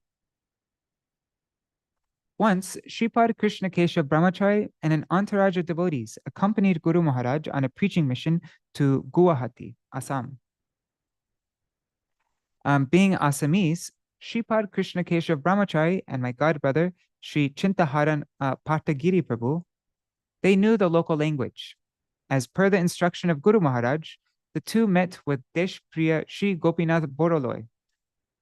[SPEAKER 1] Once, Śrīpāda Kṛṣṇa-keśava Brahmacārī and an entourage of devotees accompanied Guru Maharaj on a preaching mission to Guwahati, Assam. Being Assamese, Śrīpāda Kṛṣṇa-keśava Brahmacārī and my godbrother, Sri Chintaharan Partagiri Prabhu, they knew the local language. As per the instruction of Guru Maharaj, the two met with Deshpriya Sri Gopinath Boroloi,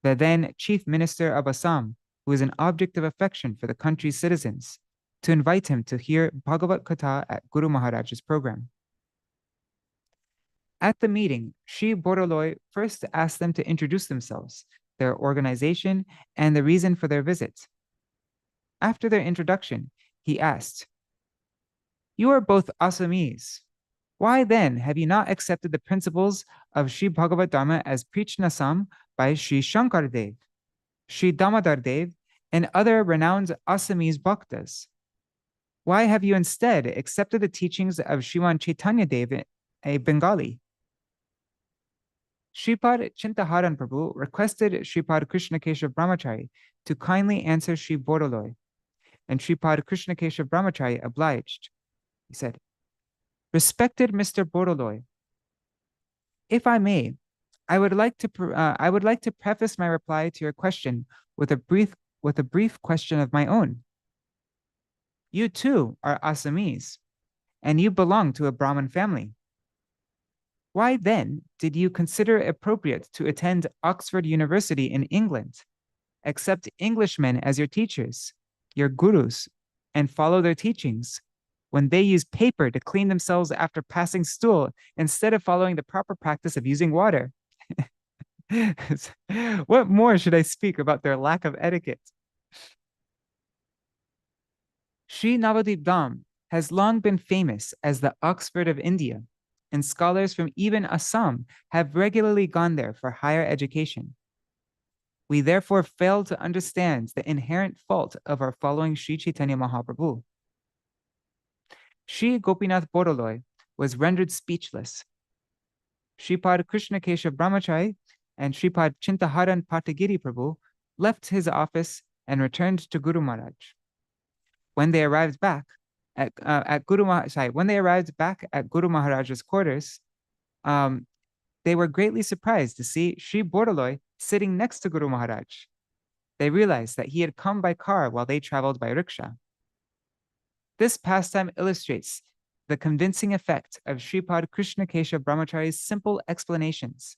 [SPEAKER 1] the then chief minister of Assam, who is an object of affection for the country's citizens, to invite him to hear Bhagavad Katha at Guru Maharaj's program. At the meeting, Sri Boroloi first asked them to introduce themselves, their organization, and the reason for their visit. After their introduction, he asked, "You are both Assamese. Why then have you not accepted the principles of Sri Bhagavad Dharma as preached in Assam by Sri Shankar Dev, Sri Damodar Dev, and other renowned Assamese bhaktas? Why have you instead accepted the teachings of Sriman Chaitanya Dev, a Bengali?" Śrīpāda Chintaharan Prabhu requested Śrīpāda Kṛṣṇa-keśava Brahmacārī to kindly answer Sri Boroloi, and Śrīpāda Kṛṣṇa-keśava Brahmacārī obliged. He said, "Respected Mr. Boroloi, if I may, I would like to preface my reply to your question with a brief question of my own. You too are Assamese, and you belong to a Brahmin family. Why then did you consider it appropriate to attend Oxford University in England, accept Englishmen as your teachers, your gurus, and follow their teachings, when they use paper to clean themselves after passing stool instead of following the proper practice of using water? What more should I speak about their lack of etiquette? Sri Navadip Dham has long been famous as the Oxford of India, and scholars from even Assam have regularly gone there for higher education. We therefore fail to understand the inherent fault of our following Sri Chaitanya Mahaprabhu. Sri Gopinath Bodoloi was rendered speechless. Śrīpāda Kṛṣṇa-keśava Brahmacārī and Śrīpāda Chintaharan Patagiri Prabhu left his office and returned to Guru Maharaj. When they arrived back at Guru Maharaj's quarters, they were greatly surprised to see Sri Bodoloi sitting next to Guru Maharaj. They realized that he had come by car while they traveled by rickshaw. This pastime illustrates the convincing effect of Śrīpāda Kṛṣṇa-keśava Brahmacāri's simple explanations.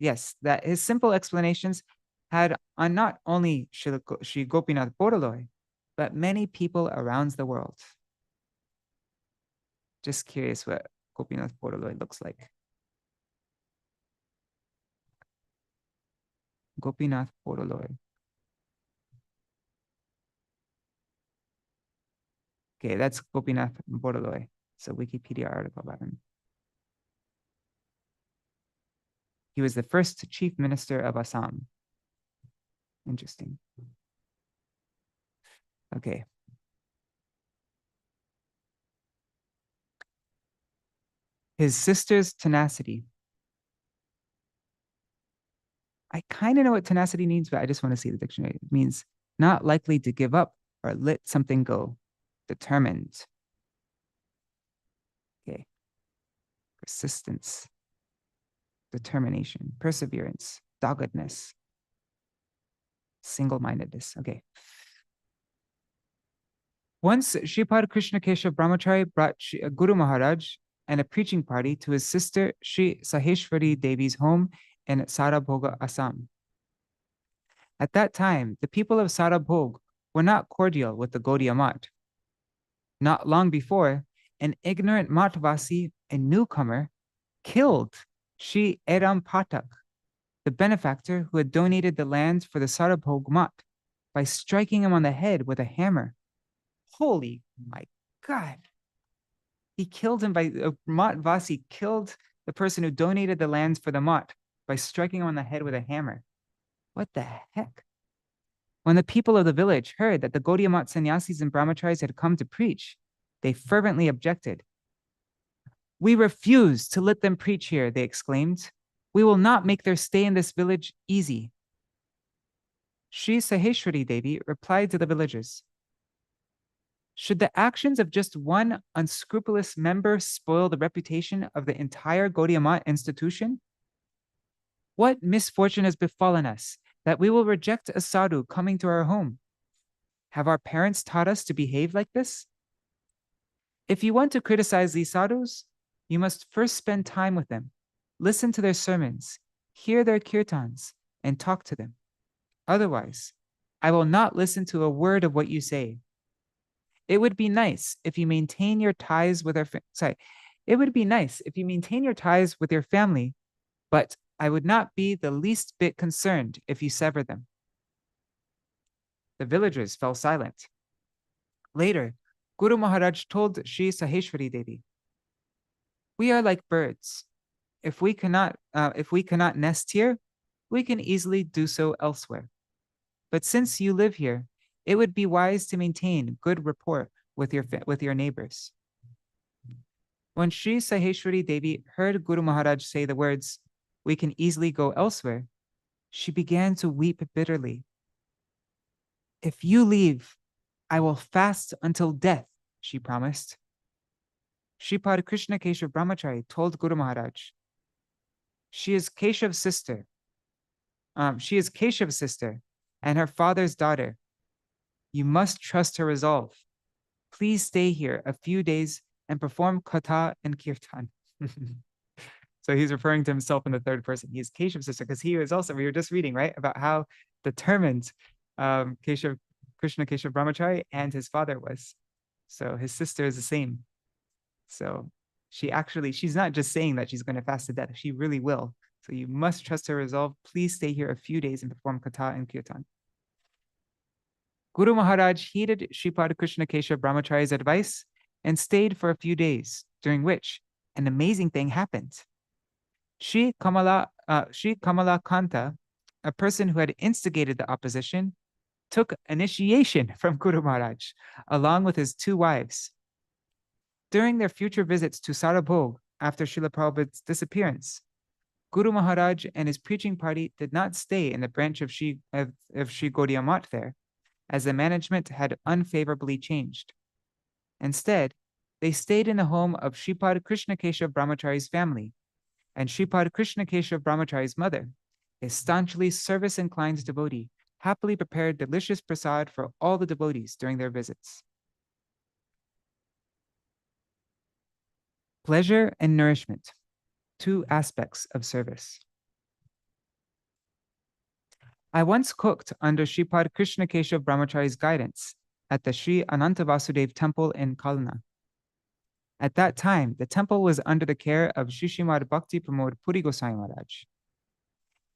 [SPEAKER 1] Yes, that his simple explanations had on not only Sri Gopinath Bodoloi, but many people around the world. Just curious what Gopinath Bodoloi looks like. Gopinath Bodoloi. Okay, that's Gopinath Bodoloi. It's a Wikipedia article about him. He was the first chief minister of Assam. Interesting. Okay. His sister's tenacity. I kind of know what tenacity means, but I just want to see the dictionary. It means not likely to give up or let something go. Determined. Okay. Persistence. Determination. Perseverance. Doggedness. Single-mindedness. Okay. Once Śrīpāda Kṛṣṇa-keśava Brahmacārī brought Guru Maharaj and a preaching party to his sister Sri Saheshwari Devi's home in Sarabhoga, Assam. At that time, the people of Sarabhog were not cordial with the Gaudiya Math. Not long before, an ignorant Mathvasi, a newcomer, killed Sri Eram Patak, the benefactor who had donated the land for the Sarabhog Math, by striking him on the head with a hammer. Holy my God. He killed him by, Mathvasi killed the person who donated the lands for the Math by striking him on the head with a hammer. What the heck? When the people of the village heard that the Gaudiya Math sannyasis and brahmacharis had come to preach, they fervently objected. We refuse to let them preach here, they exclaimed. We will not make their stay in this village easy. Sri Saheshwari Devi replied to the villagers, should the actions of just one unscrupulous member spoil the reputation of the entire Gaudiya Math institution? What misfortune has befallen us that we will reject a sadhu coming to our home? Have our parents taught us to behave like this? If you want to criticize these sadhus, you must first spend time with them, listen to their sermons, hear their kirtans, and talk to them. Otherwise, I will not listen to a word of what you say. It would be nice if you maintain your ties with It would be nice if you maintain your ties with your family, but I would not be the least bit concerned if you sever them. The villagers fell silent. Later, Guru Maharaj told Sri Saheshwari Devi, we are like birds. If we cannot nest here, we can easily do so elsewhere. But since you live here, it would be wise to maintain good rapport with your neighbors. When Sri Saheshwari Devi heard Guru Maharaj say the words, we can easily go elsewhere, she began to weep bitterly. If you leave, I will fast until death, she promised. Śrīpāda Kṛṣṇa-keśava Brahmacārī told Guru Maharaj, she is Keshav's sister. And her father's daughter. You must trust her resolve. Please stay here a few days and perform katha and kirtan. So he's referring to himself in the third person. He is Keshav's sister, because he was also, we were just reading, right, about how determined Kṛṣṇa-keśava Brahmacārī and his father was. So his sister is the same. So she's not just saying that she's going to fast to death. She really will. So you must trust her resolve. Please stay here a few days and perform katha and kirtan. Guru Maharaj heeded Śrīpāda Kṛṣṇa-keśava Brahmacāri's advice and stayed for a few days, during which an amazing thing happened. Sri Kamala Kanta, a person who had instigated the opposition, took initiation from Guru Maharaj, along with his 2 wives. During their future visits to Sarabhog after Srila Prabhupada's disappearance, Guru Maharaj and his preaching party did not stay in the branch of Sri Gaudiya Math there, as the management had unfavorably changed. Instead, they stayed in the home of Śrīpāda Kṛṣṇa-keśava Brahmacāri's family, and Śrīpāda Kṛṣṇa-keśava Brahmacāri's mother, a staunchly service-inclined devotee, happily prepared delicious prasad for all the devotees during their visits. Pleasure and nourishment, 2 aspects of service. I once cooked under Śrīpāda Kṛṣṇa-keśava Brahmacāri's guidance at the Sri Ananta Vasudeva temple in Kalna. At that time, the temple was under the care of Śrīmad Bhakti Pramod Puri Gosvāmī Mahārāja.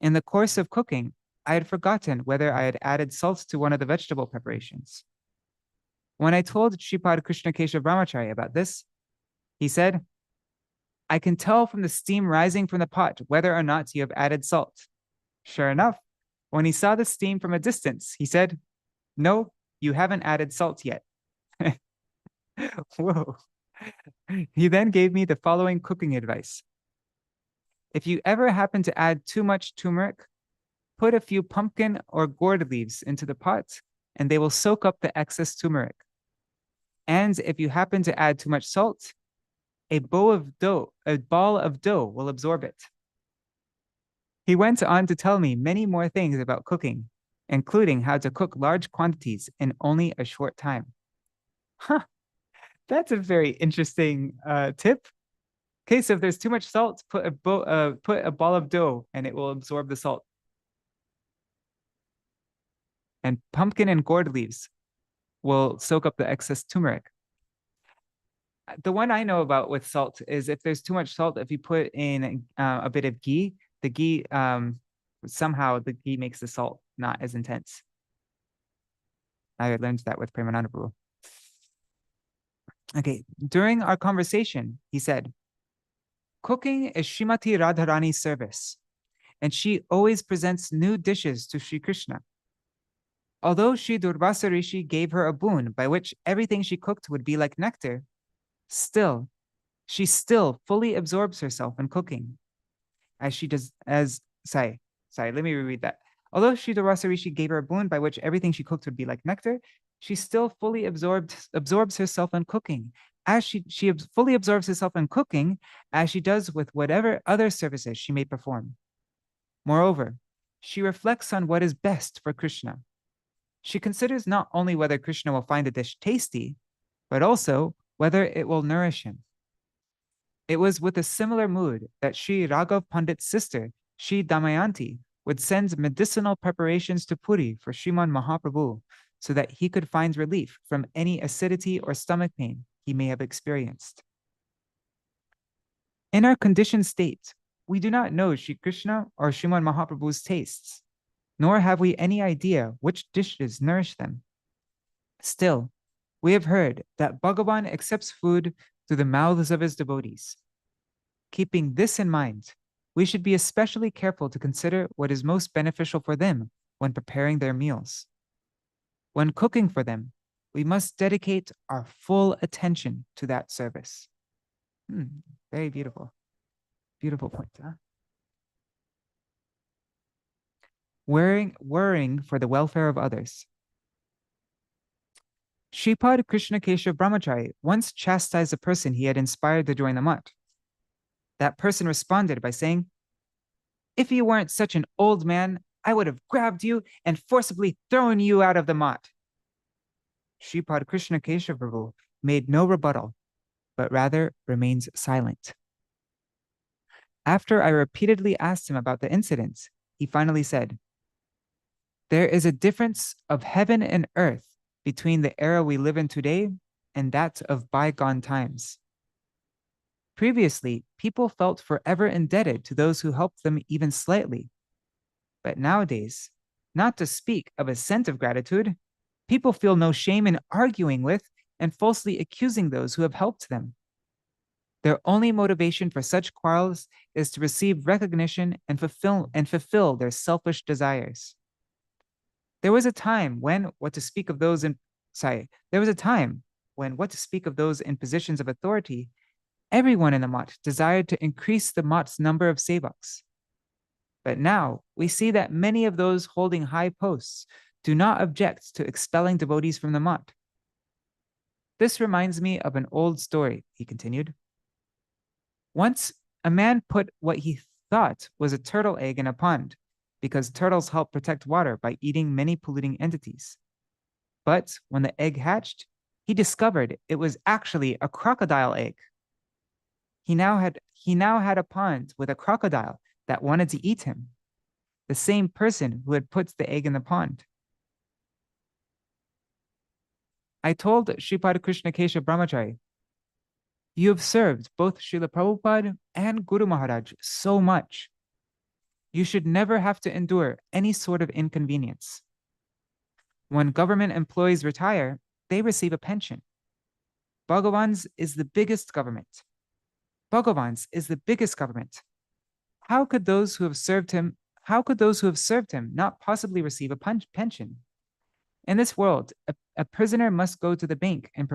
[SPEAKER 1] In the course of cooking, I had forgotten whether I had added salt to one of the vegetable preparations. When I told Śrīpāda Kṛṣṇa-keśava Brahmacāri about this, he said, "I can tell from the steam rising from the pot whether or not you have added salt." Sure enough, when he saw the steam from a distance, he said, "No, you haven't added salt yet." Whoa. He then gave me the following cooking advice. If you ever happen to add too much turmeric, put a few pumpkin or gourd leaves into the pot, and they will soak up the excess turmeric. And if you happen to add too much salt, a ball of dough will absorb it. He went on to tell me many more things about cooking, including how to cook large quantities in only a short time. Huh, that's a very interesting tip. Okay, so if there's too much salt, put a ball of dough and it will absorb the salt. And pumpkin and gourd leaves will soak up the excess turmeric. The one I know about with salt is if there's too much salt, if you put in a bit of ghee, the ghee, somehow the ghee makes the salt not as intense. I learned that with Premananda Prabhu. Okay, during our conversation, he said, cooking is Srimati Radharani's service, and she always presents new dishes to Sri Krishna. Although Sri Durvasa Rishi gave her a boon by which everything she cooked would be like nectar, she still fully absorbs herself in cooking. Let me reread that. Although Sri Durvasa Rishi gave her a boon by which everything she cooked would be like nectar, she still fully absorbs herself in cooking, as she fully absorbs herself in cooking as she does with whatever other services she may perform. Moreover, she reflects on what is best for Krishna. She considers not only whether Krishna will find a dish tasty, but also whether it will nourish him. It was with a similar mood that Sri Raghav Pandit's sister, Sri Damayanti, would send medicinal preparations to Puri for Sriman Mahaprabhu so that he could find relief from any acidity or stomach pain he may have experienced. In our conditioned state, we do not know Sri Krishna or Sriman Mahaprabhu's tastes, nor have we any idea which dishes nourish them. Still, we have heard that Bhagavan accepts food through the mouths of his devotees. Keeping this in mind, we should be especially careful to consider what is most beneficial for them when preparing their meals. When cooking for them, we must dedicate our full attention to that service. Very beautiful. Beautiful point, huh? Worrying for the welfare of others. Śrīpāda Kṛṣṇa-keśava Brahmacārī once chastised a person he had inspired to join the mutt. That person responded by saying, "If you weren't such an old man, I would have grabbed you and forcibly thrown you out of the mutt." Śrīpāda Kṛṣṇa-keśava Prabhu made no rebuttal, but rather remains silent. After I repeatedly asked him about the incident, he finally said, "There is a difference of heaven and earth between the era we live in today and that of bygone times. Previously, people felt forever indebted to those who helped them even slightly. But nowadays, not to speak of a cent of gratitude, people feel no shame in arguing with and falsely accusing those who have helped them. Their only motivation for such quarrels is to receive recognition and fulfill their selfish desires. There was a time when what to speak of those in positions of authority, everyone in the mott desired to increase the mott's number of sevaks. But now we see that many of those holding high posts do not object to expelling devotees from the mott. This reminds me of an old story," he continued. "Once, a man put what he thought was a turtle egg in a pond, because turtles help protect water by eating many polluting entities. But when the egg hatched, he discovered it was actually a crocodile egg. He now had a pond with a crocodile that wanted to eat him, the same person who had put the egg in the pond. I told Śrīpāda Kṛṣṇa-keśava Brahmacārī, 'You have served both Śrīla Prabhupada and Guru Maharaj so much. You should never have to endure any sort of inconvenience. When government employees retire, they receive a pension. Bhagavan's is the biggest government. How could those who have served him not possibly receive a pension? In this world, a prisoner must go to the bank and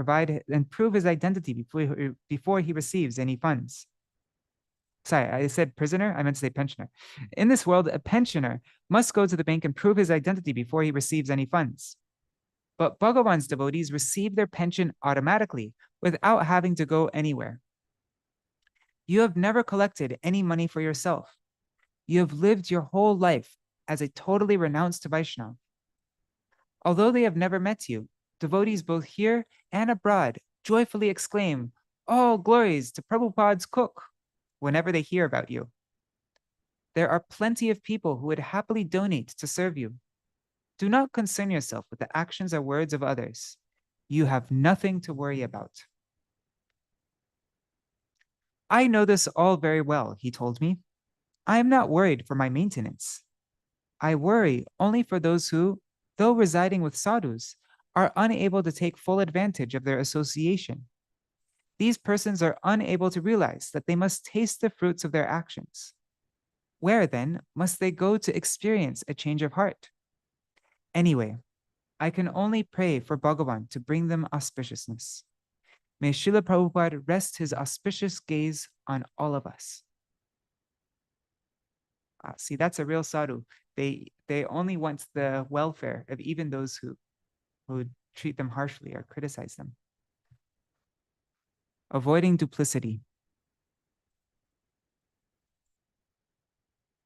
[SPEAKER 1] prove his identity before he receives any funds.' Sorry, I said prisoner, I meant to say pensioner. In this world, a pensioner must go to the bank and prove his identity before he receives any funds. But Bhagavan's devotees receive their pension automatically without having to go anywhere. You have never collected any money for yourself. You have lived your whole life as a totally renounced Vaishnava. Although they have never met you, devotees both here and abroad joyfully exclaim, 'All glories to Prabhupada's cook,' whenever they hear about you. There are plenty of people who would happily donate to serve you. Do not concern yourself with the actions or words of others. You have nothing to worry about." "I know this all very well," he told me. "I am not worried for my maintenance. I worry only for those who, though residing with sadhus, are unable to take full advantage of their association. These persons are unable to realize that they must taste the fruits of their actions. Where, then, must they go to experience a change of heart? Anyway, I can only pray for Bhagavan to bring them auspiciousness. May Śrīla Prabhupada rest his auspicious gaze on all of us." See, that's a real sadhu. They only want the welfare of even those who treat them harshly or criticize them. Avoiding duplicity.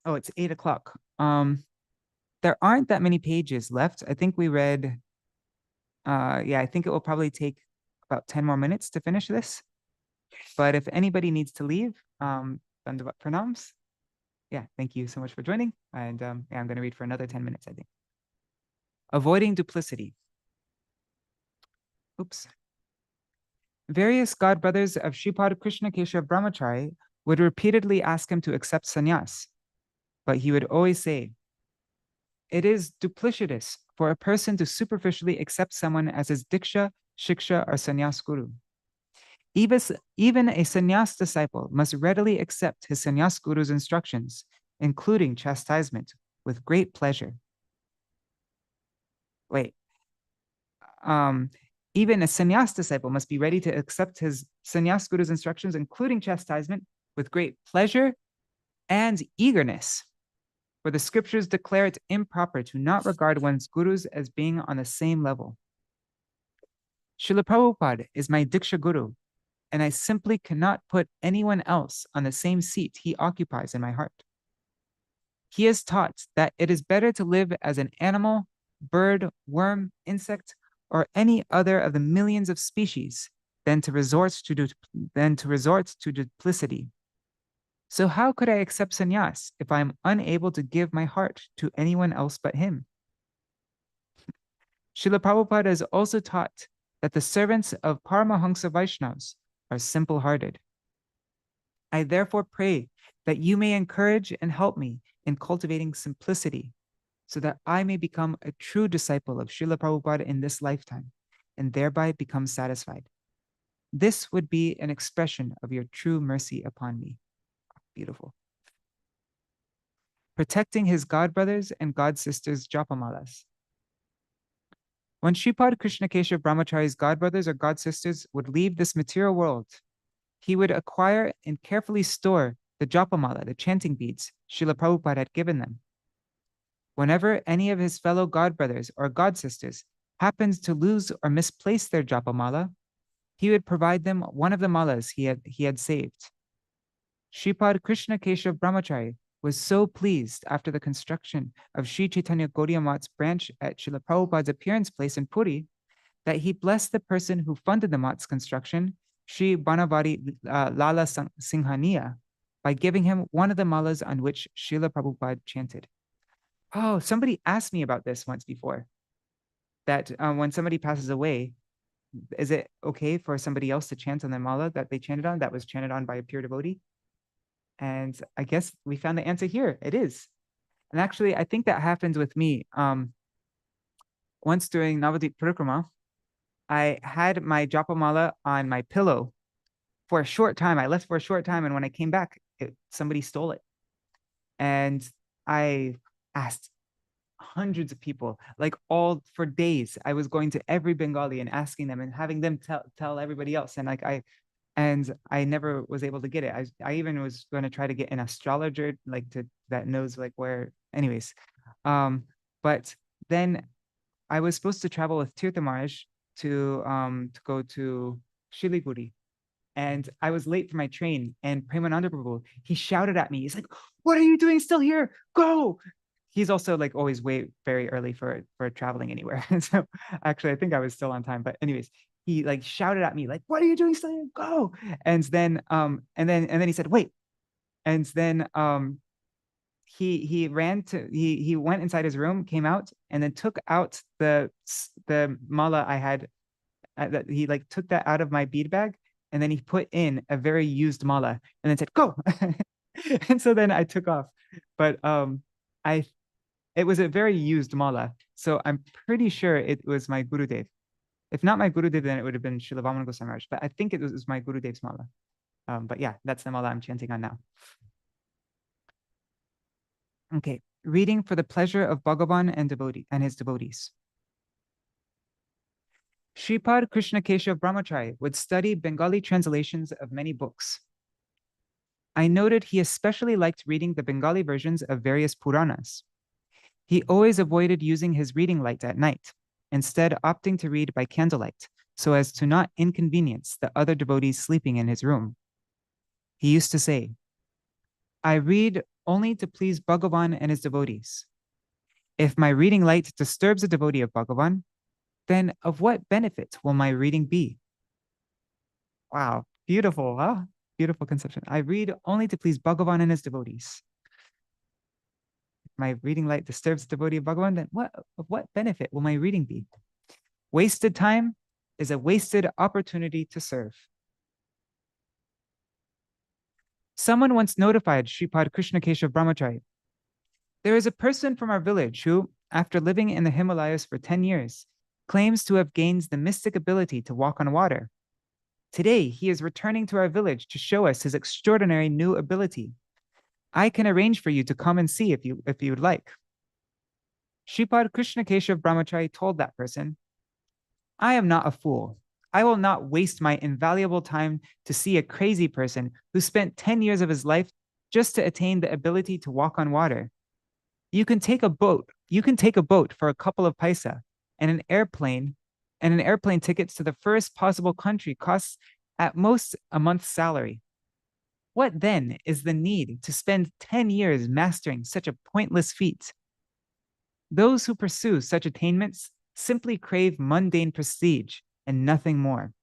[SPEAKER 1] Oh, it's 8 o'clock. There aren't that many pages left. I think we read, I think it will probably take about 10 more minutes to finish this. But if anybody needs to leave, Dandavat Pranams. Yeah, thank you so much for joining. And I'm going to read for another 10 minutes, I think. Avoiding duplicity. Oops. Various godbrothers of Śrīpāda Kṛṣṇa-keśava Brahmacārī would repeatedly ask him to accept sannyas, but he would always say, "It is duplicitous for a person to superficially accept someone as his diksha, shiksha, or sannyas guru. Even a sannyas disciple must readily accept his sannyas guru's instructions, including chastisement, with great pleasure." Even a sannyas disciple must be ready to accept his sannyas guru's instructions, including chastisement, with great pleasure and eagerness. For the scriptures declare it improper to not regard one's gurus as being on the same level. Śrīla Prabhupada is my diksha guru, and I simply cannot put anyone else on the same seat he occupies in my heart. He has taught that it is better to live as an animal, bird, worm, insect, or any other of the millions of species than to resort to duplicity. So how could I accept sannyas if I am unable to give my heart to anyone else but him? Srila Prabhupada has also taught that the servants of Paramahansa Vaishnavas are simple-hearted. I therefore pray that you may encourage and help me in cultivating simplicity so that I may become a true disciple of Srila Prabhupada in this lifetime and thereby become satisfied. This would be an expression of your true mercy upon me. Beautiful. Protecting his godbrothers and godsisters' japamalas. When Śrīpāda Kṛṣṇa-keśava Brahmacāri's godbrothers or godsisters would leave this material world, he would acquire and carefully store the japamala, the chanting beads Srila Prabhupada had given them. Whenever any of his fellow godbrothers or godsisters happened to lose or misplace their japamala, he would provide them one of the malas he had saved. Śrīpāda Kṛṣṇa-keśava Brahmacāri was so pleased after the construction of Sri Chaitanya Gaudiya Math's branch at Srila Prabhupada's appearance place in Puri that he blessed the person who funded the Math's construction, Sri Banavari Lala Singhaniya, by giving him one of the malas on which Srila Prabhupada chanted. Oh, somebody asked me about this once before, that when somebody passes away, is it okay for somebody else to chant on the mala that they chanted on, that was chanted on by a pure devotee? And I guess we found the answer here. It is. And actually, I think that happened with me. Once during Navadvip Parikrama, I had my japamala on my pillow for a short time. I left for a short time, and when I came back, somebody stole it. And I asked hundreds of people, like all for days. I was going to every Bengali and asking them and having them tell everybody else. And I never was able to get it. I even was going to try to get an astrologer that knows where. Anyways, but then I was supposed to travel with Tirtha Maharaj to go to Shiliguri, and I was late for my train. And Premananda Prabhu, he shouted at me. He's like, "What are you doing still here? Go!" He's also always very early for traveling anywhere. So actually, I think I was still on time. But anyways, he shouted at me "What are you doing still here? Go!" And then he said, "Wait." And then he went inside his room, came out, and then took out the mala I had. That he took that out of my bead bag, and then he put in a very used mala, and then said, "Go!" And so then I took off. But it was a very used mala, so I'm pretty sure it was my Gurudev. If not my Gurudev, then it would have been Śrīla Vamana Gosvāmī Mahārāja. But I think it was my Gurudev's mala. But yeah, that's the mala I'm chanting on now. Okay, reading for the pleasure of Bhagavan and his devotees. Śrīpāda Kṛṣṇa-keśava Brahmacāri would study Bengali translations of many books. I noted he especially liked reading the Bengali versions of various Puranas. He always avoided using his reading light at night, instead opting to read by candlelight, so as to not inconvenience the other devotees sleeping in his room. He used to say, "I read only to please Bhagavan and his devotees. If my reading light disturbs a devotee of Bhagavan, then of what benefit will my reading be?" Wow, beautiful, huh? Beautiful conception. I read only to please Bhagavan and his devotees. My reading light disturbs the devotee of Bhagavan, then of what benefit will my reading be? Wasted time is a wasted opportunity to serve. Someone once notified Śrīpāda Kṛṣṇa-keśava Brahmacāri, "There is a person from our village who, after living in the Himalayas for 10 years, claims to have gained the mystic ability to walk on water. Today, he is returning to our village to show us his extraordinary new ability. I can arrange for you to come and see if you would like." Śrīpāda Kṛṣṇa-keśava Brahmacāri told that person, "I am not a fool. I will not waste my invaluable time to see a crazy person who spent 10 years of his life just to attain the ability to walk on water. You can take a boat for a couple of paisa, and an airplane tickets to the first possible country costs at most a month's salary. What then is the need to spend 10 years mastering such a pointless feat? Those who pursue such attainments simply crave mundane prestige and nothing more.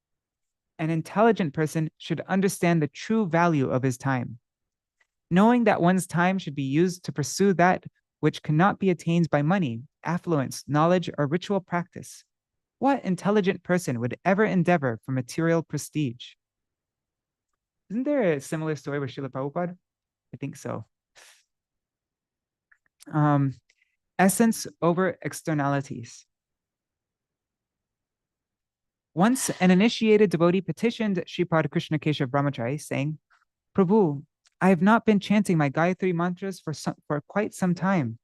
[SPEAKER 1] An intelligent person should understand the true value of his time. knowing that one's time should be used to pursue that which cannot be attained by money, affluence, knowledge, or ritual practice. What intelligent person would ever endeavor for material prestige? Isn't there a similar story with Śrīla Prabhupada? I think so. Essence over externalities. Once an initiated devotee petitioned Śrīpāda Kṛṣṇa-keśava Brahmacārī, saying, Prabhu, I have not been chanting my Gayatri mantras for quite some time.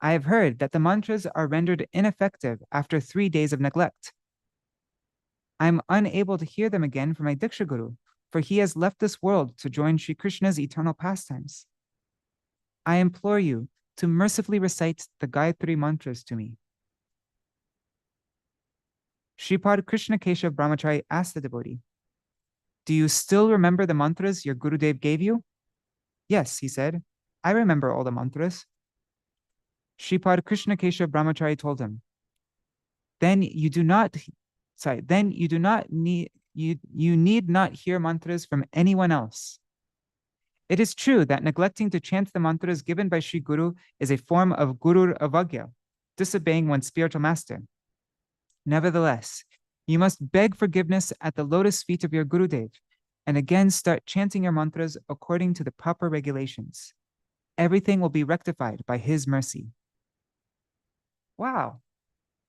[SPEAKER 1] I have heard that the mantras are rendered ineffective after 3 days of neglect. I am unable to hear them again from my Diksha Guru, for he has left this world to join Sri Krishna's eternal pastimes. I implore you to mercifully recite the Gayatri mantras to me. Śrīpāda Kṛṣṇa-keśava Brahmacārī asked the devotee, do you still remember the mantras your Gurudev gave you? Yes, he said, I remember all the mantras. Śrīpāda Kṛṣṇa-keśava Brahmacārī told him, then you need not hear mantras from anyone else. It is true that neglecting to chant the mantras given by Sri Guru is a form of Guru Avagya, disobeying one's spiritual master. Nevertheless, you must beg forgiveness at the lotus feet of your Gurudev and again start chanting your mantras according to the proper regulations. Everything will be rectified by his mercy. Wow,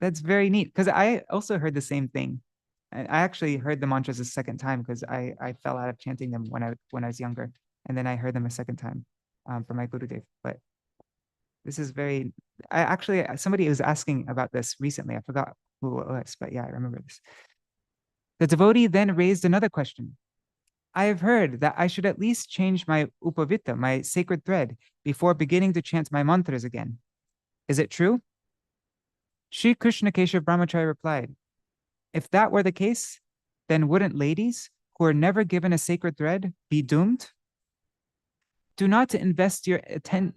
[SPEAKER 1] that's very neat, because I also heard the same thing. I actually heard the mantras a second time because I fell out of chanting them when I was younger, and then I heard them a second time from my Gurudev. But this is somebody was asking about this recently. I forgot who it was, but yeah, I remember this. The devotee then raised another question. I have heard that I should at least change my upavita, my sacred thread, before beginning to chant my mantras again. Is it true? Sri Kṛṣṇa-keśava Brahmacārī replied, if that were the case, then wouldn't ladies who are never given a sacred thread be doomed? Do not invest your attention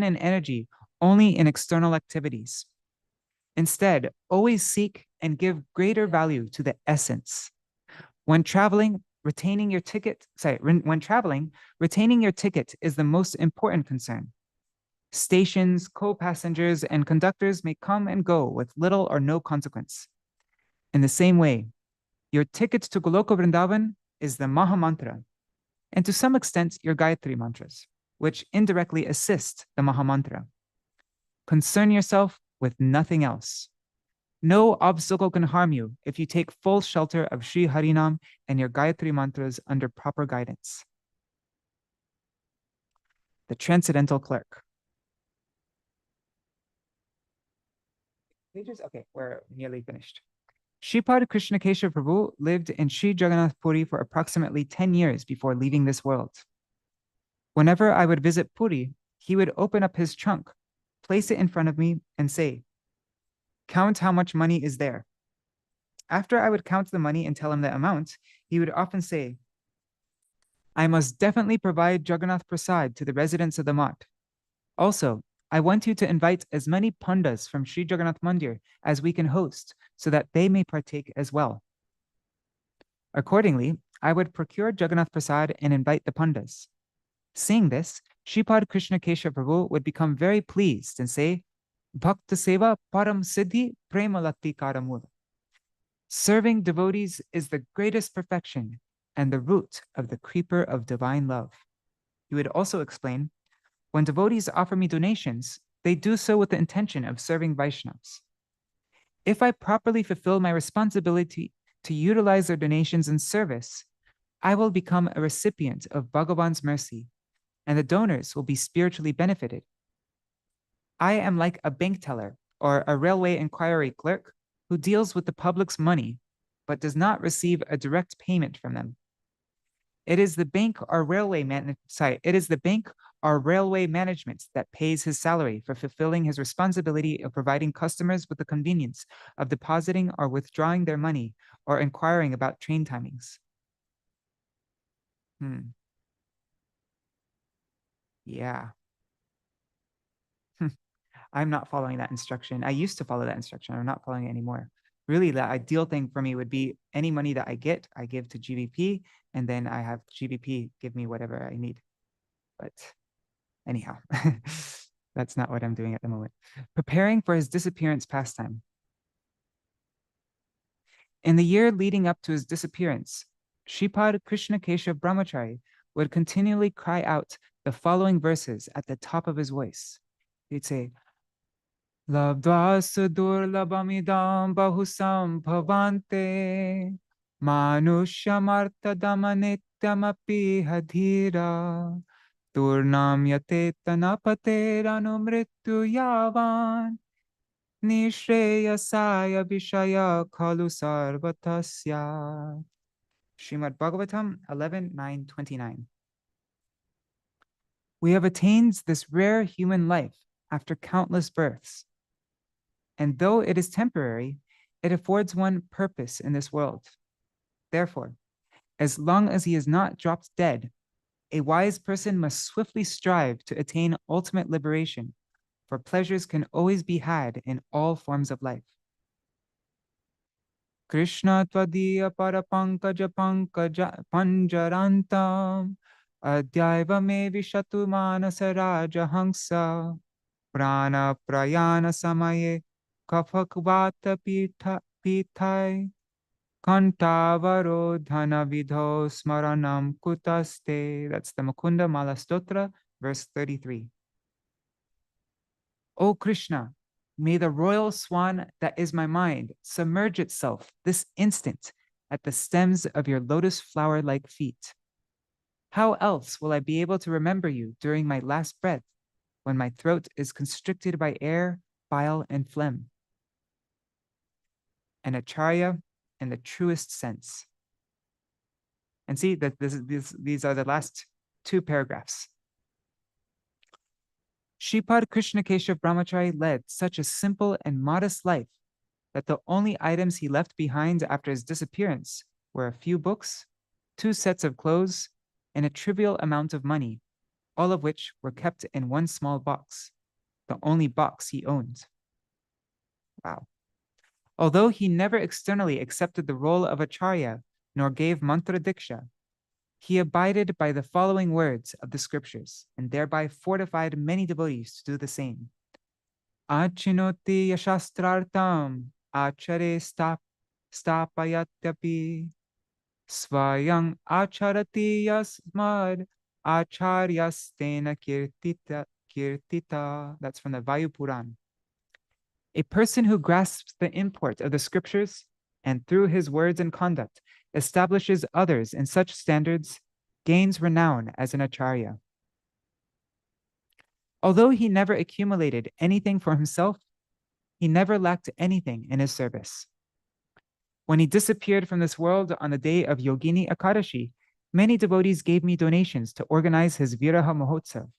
[SPEAKER 1] and energy only in external activities. Instead, always seek and give greater value to the essence. When traveling, retaining your ticket is the most important concern. Stations, co-passengers, and conductors may come and go with little or no consequence. In the same way, your ticket to Goloka Vrindavan is the Maha Mantra, and to some extent your Gayatri mantras, which indirectly assist the Maha Mantra. Concern yourself with nothing else. No obstacle can harm you if you take full shelter of Sri Harinam and your Gayatri mantras under proper guidance. The Transcendental Clerk. Okay, we're nearly finished. Śrīpāda Kṛṣṇa-keśava Prabhu lived in Sri Jagannath Puri for approximately 10 years before leaving this world. Whenever I would visit Puri, he would open up his trunk, place it in front of me, and say, count how much money is there. After I would count the money and tell him the amount, he would often say, I must definitely provide Jagannath Prasad to the residents of the Math. Also, I want you to invite as many pandas from Sri Jagannath Mandir as we can host so that they may partake as well. Accordingly, I would procure Jagannath Prasad and invite the pandas. Seeing this, Śrīpāda Kṛṣṇa-keśava Prabhu would become very pleased and say, Bhakta Seva Param Siddhi Prema Latti Karamula. Serving devotees is the greatest perfection and the root of the creeper of divine love. He would also explain, when devotees offer me donations, they do so with the intention of serving Vaishnavas. If I properly fulfill my responsibility to utilize their donations in service, I will become a recipient of Bhagavan's mercy, and the donors will be spiritually benefited. I am like a bank teller or a railway inquiry clerk who deals with the public's money, but does not receive a direct payment from them. It is the bank or railway management that pays his salary for fulfilling his responsibility of providing customers with the convenience of depositing or withdrawing their money or inquiring about train timings. Yeah. I'm not following that instruction. I used to follow that instruction. I'm not following it anymore. Really, the ideal thing for me would be any money that I get, I give to GVP, and then I have GVP give me whatever I need. But anyhow, that's not what I'm doing at the moment. Preparing for his disappearance pastime. In the year leading up to his disappearance, Śrīpāda Kṛṣṇa-keśava Brahmacārī would continually cry out the following verses at the top of his voice. He'd say, Labdva sudurlabhamidam bahusam bhavante manusyamartadamanityamapi hadhira turnam yate tanapateranu mrityu yavan nishreyasaya vishaya khalu sarvatasya. Srimad Bhagavatam 11:9-29. We have attained this rare human life after countless births. And though it is temporary, it affords one purpose in this world. Therefore, as long as he is not dropped dead, a wise person must swiftly strive to attain ultimate liberation, for pleasures can always be had in all forms of life. Krishna tvadiya parapankaja pankaja panjarantam adyaiva me vishatu manasa raja hangsa prana prayana samaye kafakvata pithai kantavaro dhana vidho smaranam kutaste. That's the Mukunda Mala Stotra, verse 33. O Krishna, may the royal swan that is my mind submerge itself this instant at the stems of your lotus flower-like feet. How else will I be able to remember you during my last breath, when my throat is constricted by air, bile, and phlegm? An acharya in the truest sense. And see that these are the last two paragraphs. Śrīpāda Kṛṣṇa-keśava Brahmacārī led such a simple and modest life that the only items he left behind after his disappearance were a few books, 2 sets of clothes, and a trivial amount of money, all of which were kept in one small box, the only box he owned. Wow. Although he never externally accepted the role of acharya nor gave mantra diksha, he abided by the following words of the scriptures and thereby fortified many devotees to do the same. Achinoti yashastrartam achare stapayatyapi svayang acharati yasmad acharyastena kirtita. That's from the Vayu Puran. A person who grasps the import of the scriptures and through his words and conduct establishes others in such standards gains renown as an acharya. Although he never accumulated anything for himself, he never lacked anything in his service. When he disappeared from this world on the day of Yogini Ekadashi, many devotees gave me donations to organize his Viraha Mahotsav.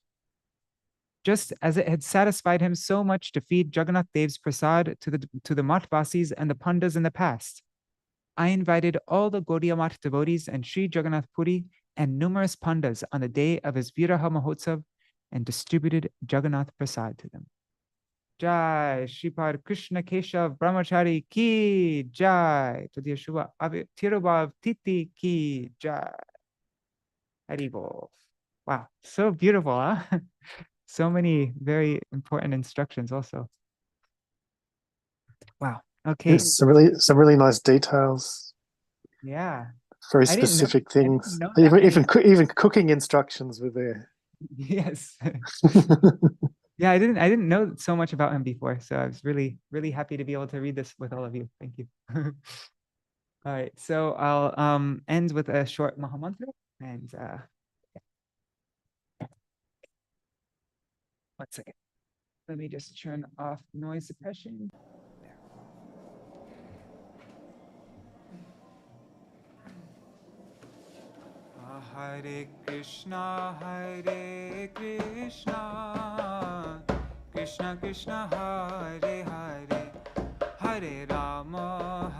[SPEAKER 1] Just as it had satisfied him so much to feed Jagannath Dev's prasad to the Mathvasis and the Pandas in the past, I invited all the Gaudiya Math devotees and Sri Jagannath Puri and numerous Pandas on the day of his Viraha Mahotsav and distributed Jagannath prasad to them. Jai Śrīpāda Kṛṣṇa-keśava Brahmacārī ki Jai. To the Yeshua Tirubhav Titi ki Jai. Haribol. Wow, so beautiful, huh? So many very important instructions also. Wow. Okay.
[SPEAKER 3] Yes, some really nice details.
[SPEAKER 1] Yeah.
[SPEAKER 3] Very specific things. Even cooking instructions were there.
[SPEAKER 1] Yes. Yeah, I didn't know so much about him before, so I was really, really happy to be able to read this with all of you. Thank you. All right, so I'll end with a short Mahamantra and yeah. One second. Let me just turn off noise suppression. There. Hare Krishna, Krishna Krishna, Hare Hare, Hare Rama,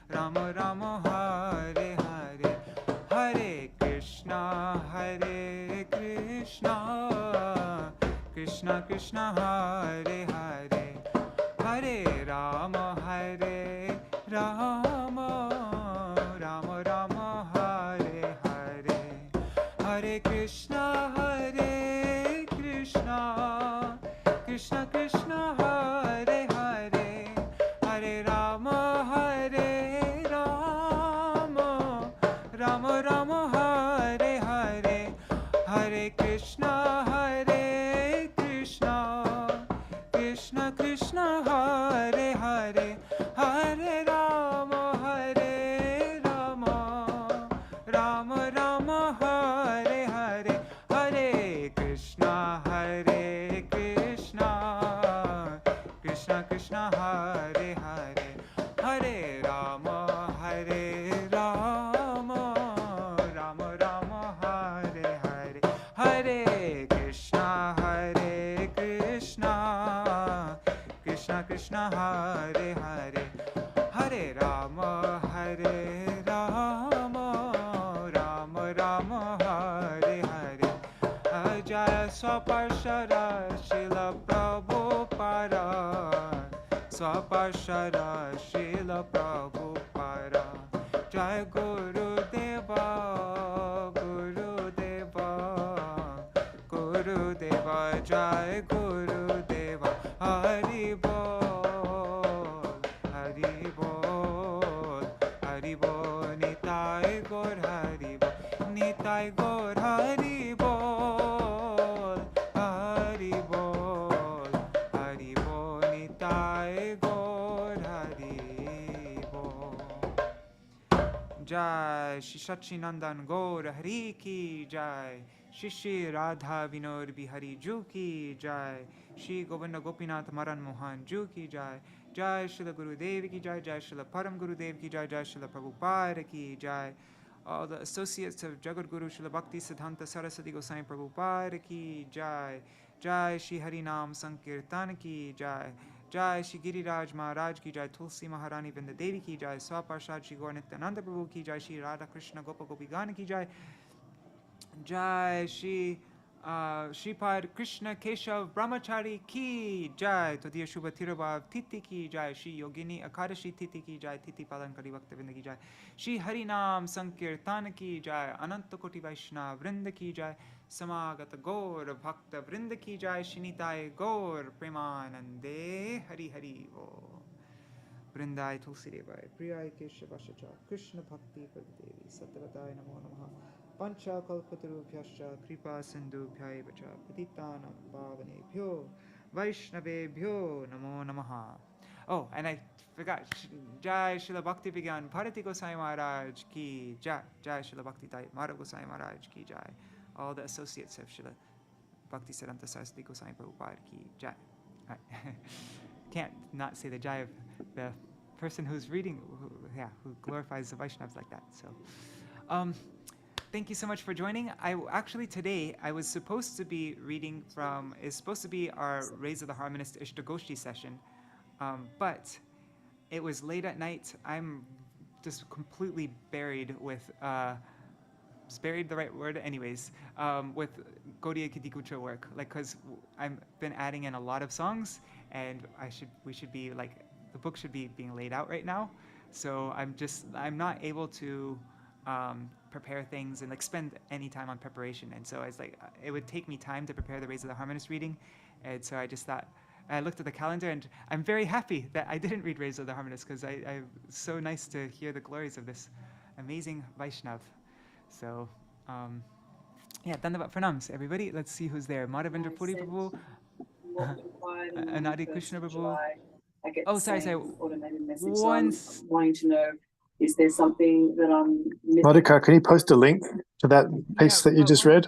[SPEAKER 1] Rama Rama, Hare Hare, Hare Krishna, Krishna Krishna, Hare Hare, Hare Rama, Hare Rama, Rama Rama, Hare Hare, Hare Krishna, Hare Krishna, Krishna Krishna, Hare Hare, Hare Rama, Hare Rama, Rama Rama, Hare Hare, Hare Krishna, Hare Krishna, Krishna Krishna, Hare Hare, Hare Rama, Hare Rama, Rama Rama, Hare Hare, Hare Krishna, Hare Krishna, Krishna Krishna, Hare Hare, Hare Rama, Hare Rama, Rama Rama, Hare Hare, Hare Krishna, Hare Krishna, Krishna Krishna, Hare Hare, Hare Rama, Hare Rama, Rama Rama, Hare Hare, Jaya Swaparshara Śrīla Prabhupada, Swaparshara Śrīla Prabhupada, Jai Guru Deva, Guru Deva, Guru Deva, Jai Guru Deva, Hari Bol, Hari Bol, Hari Bol, Nitai Gaur Hari Bol, Nitai Gaur Hari Bol, Hari Bol, Hari Bol, Nitai Gaur Hari Bol. Jai Shri Sachinandan Gaur Hari Ki Jai, Shri Shri Radha Vinod Bihari Ju Ki Jai, Shri Govinda Gopinath Maran Mohan Ju Ki Jai, Jai Srila Guru Dev Ki Jai, Jai Srila Param Guru Dev Ki Jai, Jai Srila Prabhupada Ki Jai, all the associates of Jagat Guru Srila Bhakti Siddhanta Saraswati Goswami Prabhupada Ki Jai, Jai Shri Harinam Sankirtan Ki Jai, Jai Shri Giriraj Maharaj Ki Jai, Tulsi Maharani Vrinda Devi Ki Jai, Swaparshad Shri Gaur Nityananda Prabhu Ki Jai, Shri Radha Krishna Gopa Gopi Gana Ki Jai, Jai Shri Śrīpāda Kṛṣṇa-keśava Brahmacārī Ki Jai, Todiya Shubha Tirabhav Titi Ki Jai, Shri Yogini Akadashi Titi Ki Jai, Titi Palankari Bhakta Vrinda Ki Jai, Shri Harinam Sankirtan Ki Jai, Ananta Koti Vaishnava Vrinda Ki Jai, Samagata Gaur Bhakta Vrinda Ki Jai, Shinitai Gaur Premanande Hari Hari Bo. Vrindai Tulsi Devai, Priyai Keshavashacha, Krishna Bhakti Devi, Satyavadai Namo Namaha, Pancha Kalpatarubhyascha, Kripa Sindhubhyai Vacha, Patitanam Pavanebhyo, Vaishnavebhyo Namo Namaha. Oh, and I forgot, Jai Śrīla Bhakti Vijñāna Bhāratī Gosvāmī Mahārāja Ki Jai, Jai Śrīla Bhakti Vijñāna Gosvāmī Mahārāja Ki Jai, all the associates of Śrīla Bhakti Siddhanta Saraswati Goswami Prabhupada Ki Jai. Can't not say the Jai of the person who's reading, who glorifies the Vaishnavas like that. So, thank you so much for joining. Today I was supposed to be reading from, it's supposed to be our Rays of the Harmonist Ishtagoshti session, but it was late at night. I'm just completely buried with, is buried the right word? Anyways, with Gaudiya Kitikucha work, cause I've been adding in a lot of songs, and we should be the book should be being laid out right now. So I'm not able to prepare things and spend any time on preparation. And so it's it would take me time to prepare the Rays of the Harmonist reading. And so I just thought, I looked at the calendar, and I'm very happy that I didn't read Rays of the Harmonist, because it's so nice to hear the glories of this amazing Vaishnav. So, Dandavat Pranams, everybody. Let's see who's there. Madhavendra Puri Prabhu, Anadi Krishna Prabhu. Oh, sorry. Once
[SPEAKER 4] wanting to know, is there something that I'm missing?
[SPEAKER 3] Madhukar, can you post a link to that piece that you just read?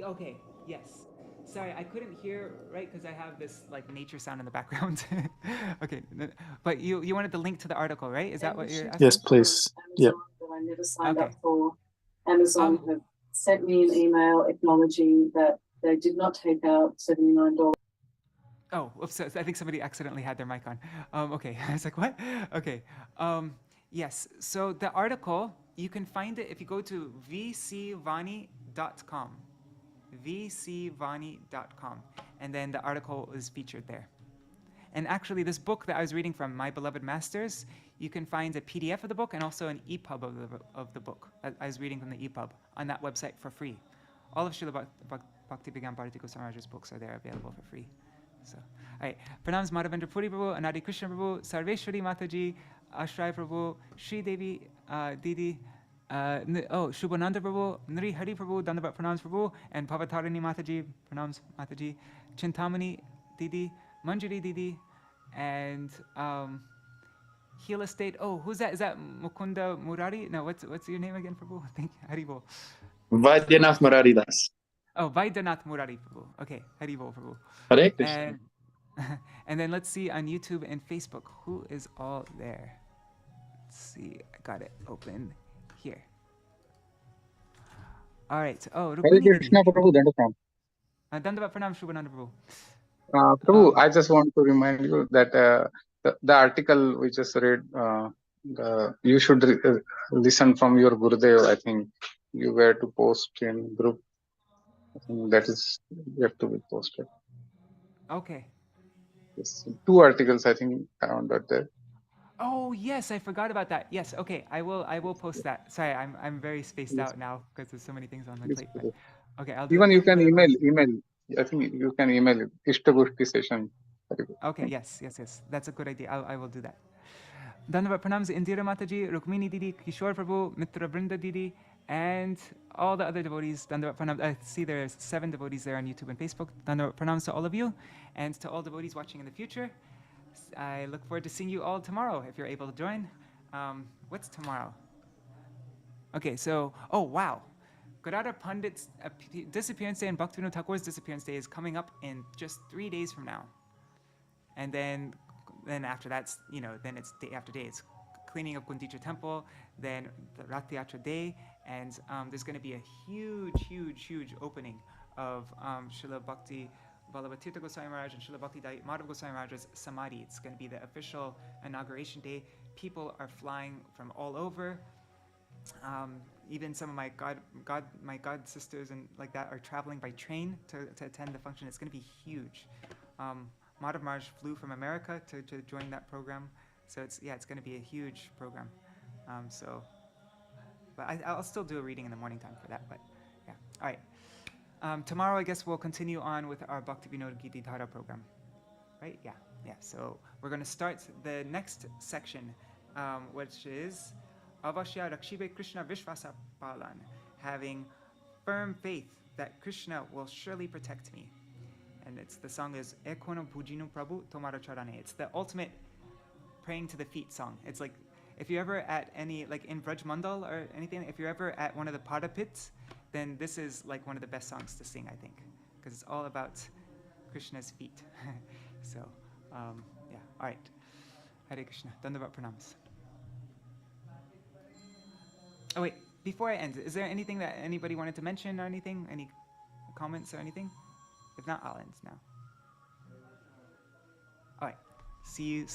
[SPEAKER 1] Okay, yes. Sorry, I couldn't hear, right, because I have this nature sound in the background. Okay, but you wanted the link to the article, right? Is that what you're asking?
[SPEAKER 3] Yes, please.
[SPEAKER 4] Yep. That I never signed up for. Amazon have sent me an email acknowledging that they did not take out $79.
[SPEAKER 1] Oh, oops, I think somebody accidentally had their mic on. Okay, I was like, what? Okay, yes, so the article, you can find it if you go to vcvani.com, vcvani.com, and then the article is featured there. And actually, this book that I was reading from, My Beloved Masters, you can find a PDF of the book and also an EPUB of the book. I was reading from the EPUB on that website for free. All of Śrīla Bhakti Vijñāna Bhāratī Gosvāmī Mahārāja's books are there available for free. So, all right. Pranams Madhavendra Puri Prabhu, Anadi Krishna Prabhu, Sarveshwari Mataji, Ashray Prabhu, Shri Devi Didi, Shubhananda Prabhu, Nri Hari Prabhu, Dandavat Pranams Prabhu, and Bhavatarini Mataji, Pranams Mataji, Chintamani Didi, Manjari Didi, and Heal Estate. Oh, who's that? Is that Mukunda Murari? No, what's your name again, Prabhu? Thank you. Haribol.
[SPEAKER 2] Vaidyanath Murari Das.
[SPEAKER 1] Oh, Vaidyanath Murari Prabhu. Okay, Haribol Prabhu.
[SPEAKER 2] Hare Krishna.
[SPEAKER 1] And then let's see on YouTube and Facebook who is all there. Let's see, I got it open here. All right. Oh,
[SPEAKER 5] Hare Krishna Prabhu, Dandapranam.
[SPEAKER 1] Dandavat Pranam, Shubhananda Prabhu.
[SPEAKER 5] Prabhu, I just want to remind you that the article we just read, you should listen from your Gurudev. I think you were to post in group. I think that is yet to be posted.
[SPEAKER 1] Okay.
[SPEAKER 5] Yes, 2 articles I think around that there.
[SPEAKER 1] Oh yes, I forgot about that. Yes, okay, I will post that. Sorry, I'm very spaced out now because there's so many things on my plate. But, okay, I'll do
[SPEAKER 5] Even
[SPEAKER 1] it.
[SPEAKER 5] you can email. I think you can email it. Ishtagushti session.
[SPEAKER 1] Okay, yes. That's a good idea. I will do that. Dandavat Pranams, Indira Mataji, Rukmini Didi, Kishore Prabhu, Mitra Brinda Didi, and all the other devotees. Dandavat Pranams. I see there are 7 devotees there on YouTube and Facebook. Dandavat Pranams to all of you, and to all devotees watching in the future. I look forward to seeing you all tomorrow if you're able to join. What's tomorrow? Okay, so, oh wow. Gadadhar Pandit's disappearance day and Bhaktivinoda Thakur's disappearance day is coming up in just 3 days from now. And then after that's, then it's day after day. It's cleaning up Gundicha temple, then the Rath Yatra day, and there's going to be a huge opening of Śrīla Bhakti Vallabha Gosvāmī Mahārāja and Śrīla Bhakti Madhava Gosvāmī Mahārāja's Samadhi. It's going to be the official inauguration day. People are flying from all over. Even some of my god sisters and like that are traveling by train to attend the function. It's going to be huge. Madhav Maharaj flew from America to join that program. So it's going to be a huge program. But I'll still do a reading in the morning time for that. But yeah, all right. Tomorrow, I guess we'll continue on with our Bhakti Vinoda Giti Dhara program. Right? Yeah. So we're going to start the next section, which is Avashya Rakshibe Krishna Vishvasa Palan, having firm faith that Krishna will surely protect me. And the song is Ekono Pujinu Prabhu Tomara Charane. It's the ultimate praying to the feet song. It's like if you're ever at any, like in Braj Mandal or anything, if you're ever at one of the Pada pits, then this is like one of the best songs to sing, I think, because it's all about Krishna's feet. So, yeah, all right. Hare Krishna. Dandavat Pranams. Oh wait, before I end, is there anything that anybody wanted to mention or anything? Any comments or anything? If not, I'll end now. All right. See you.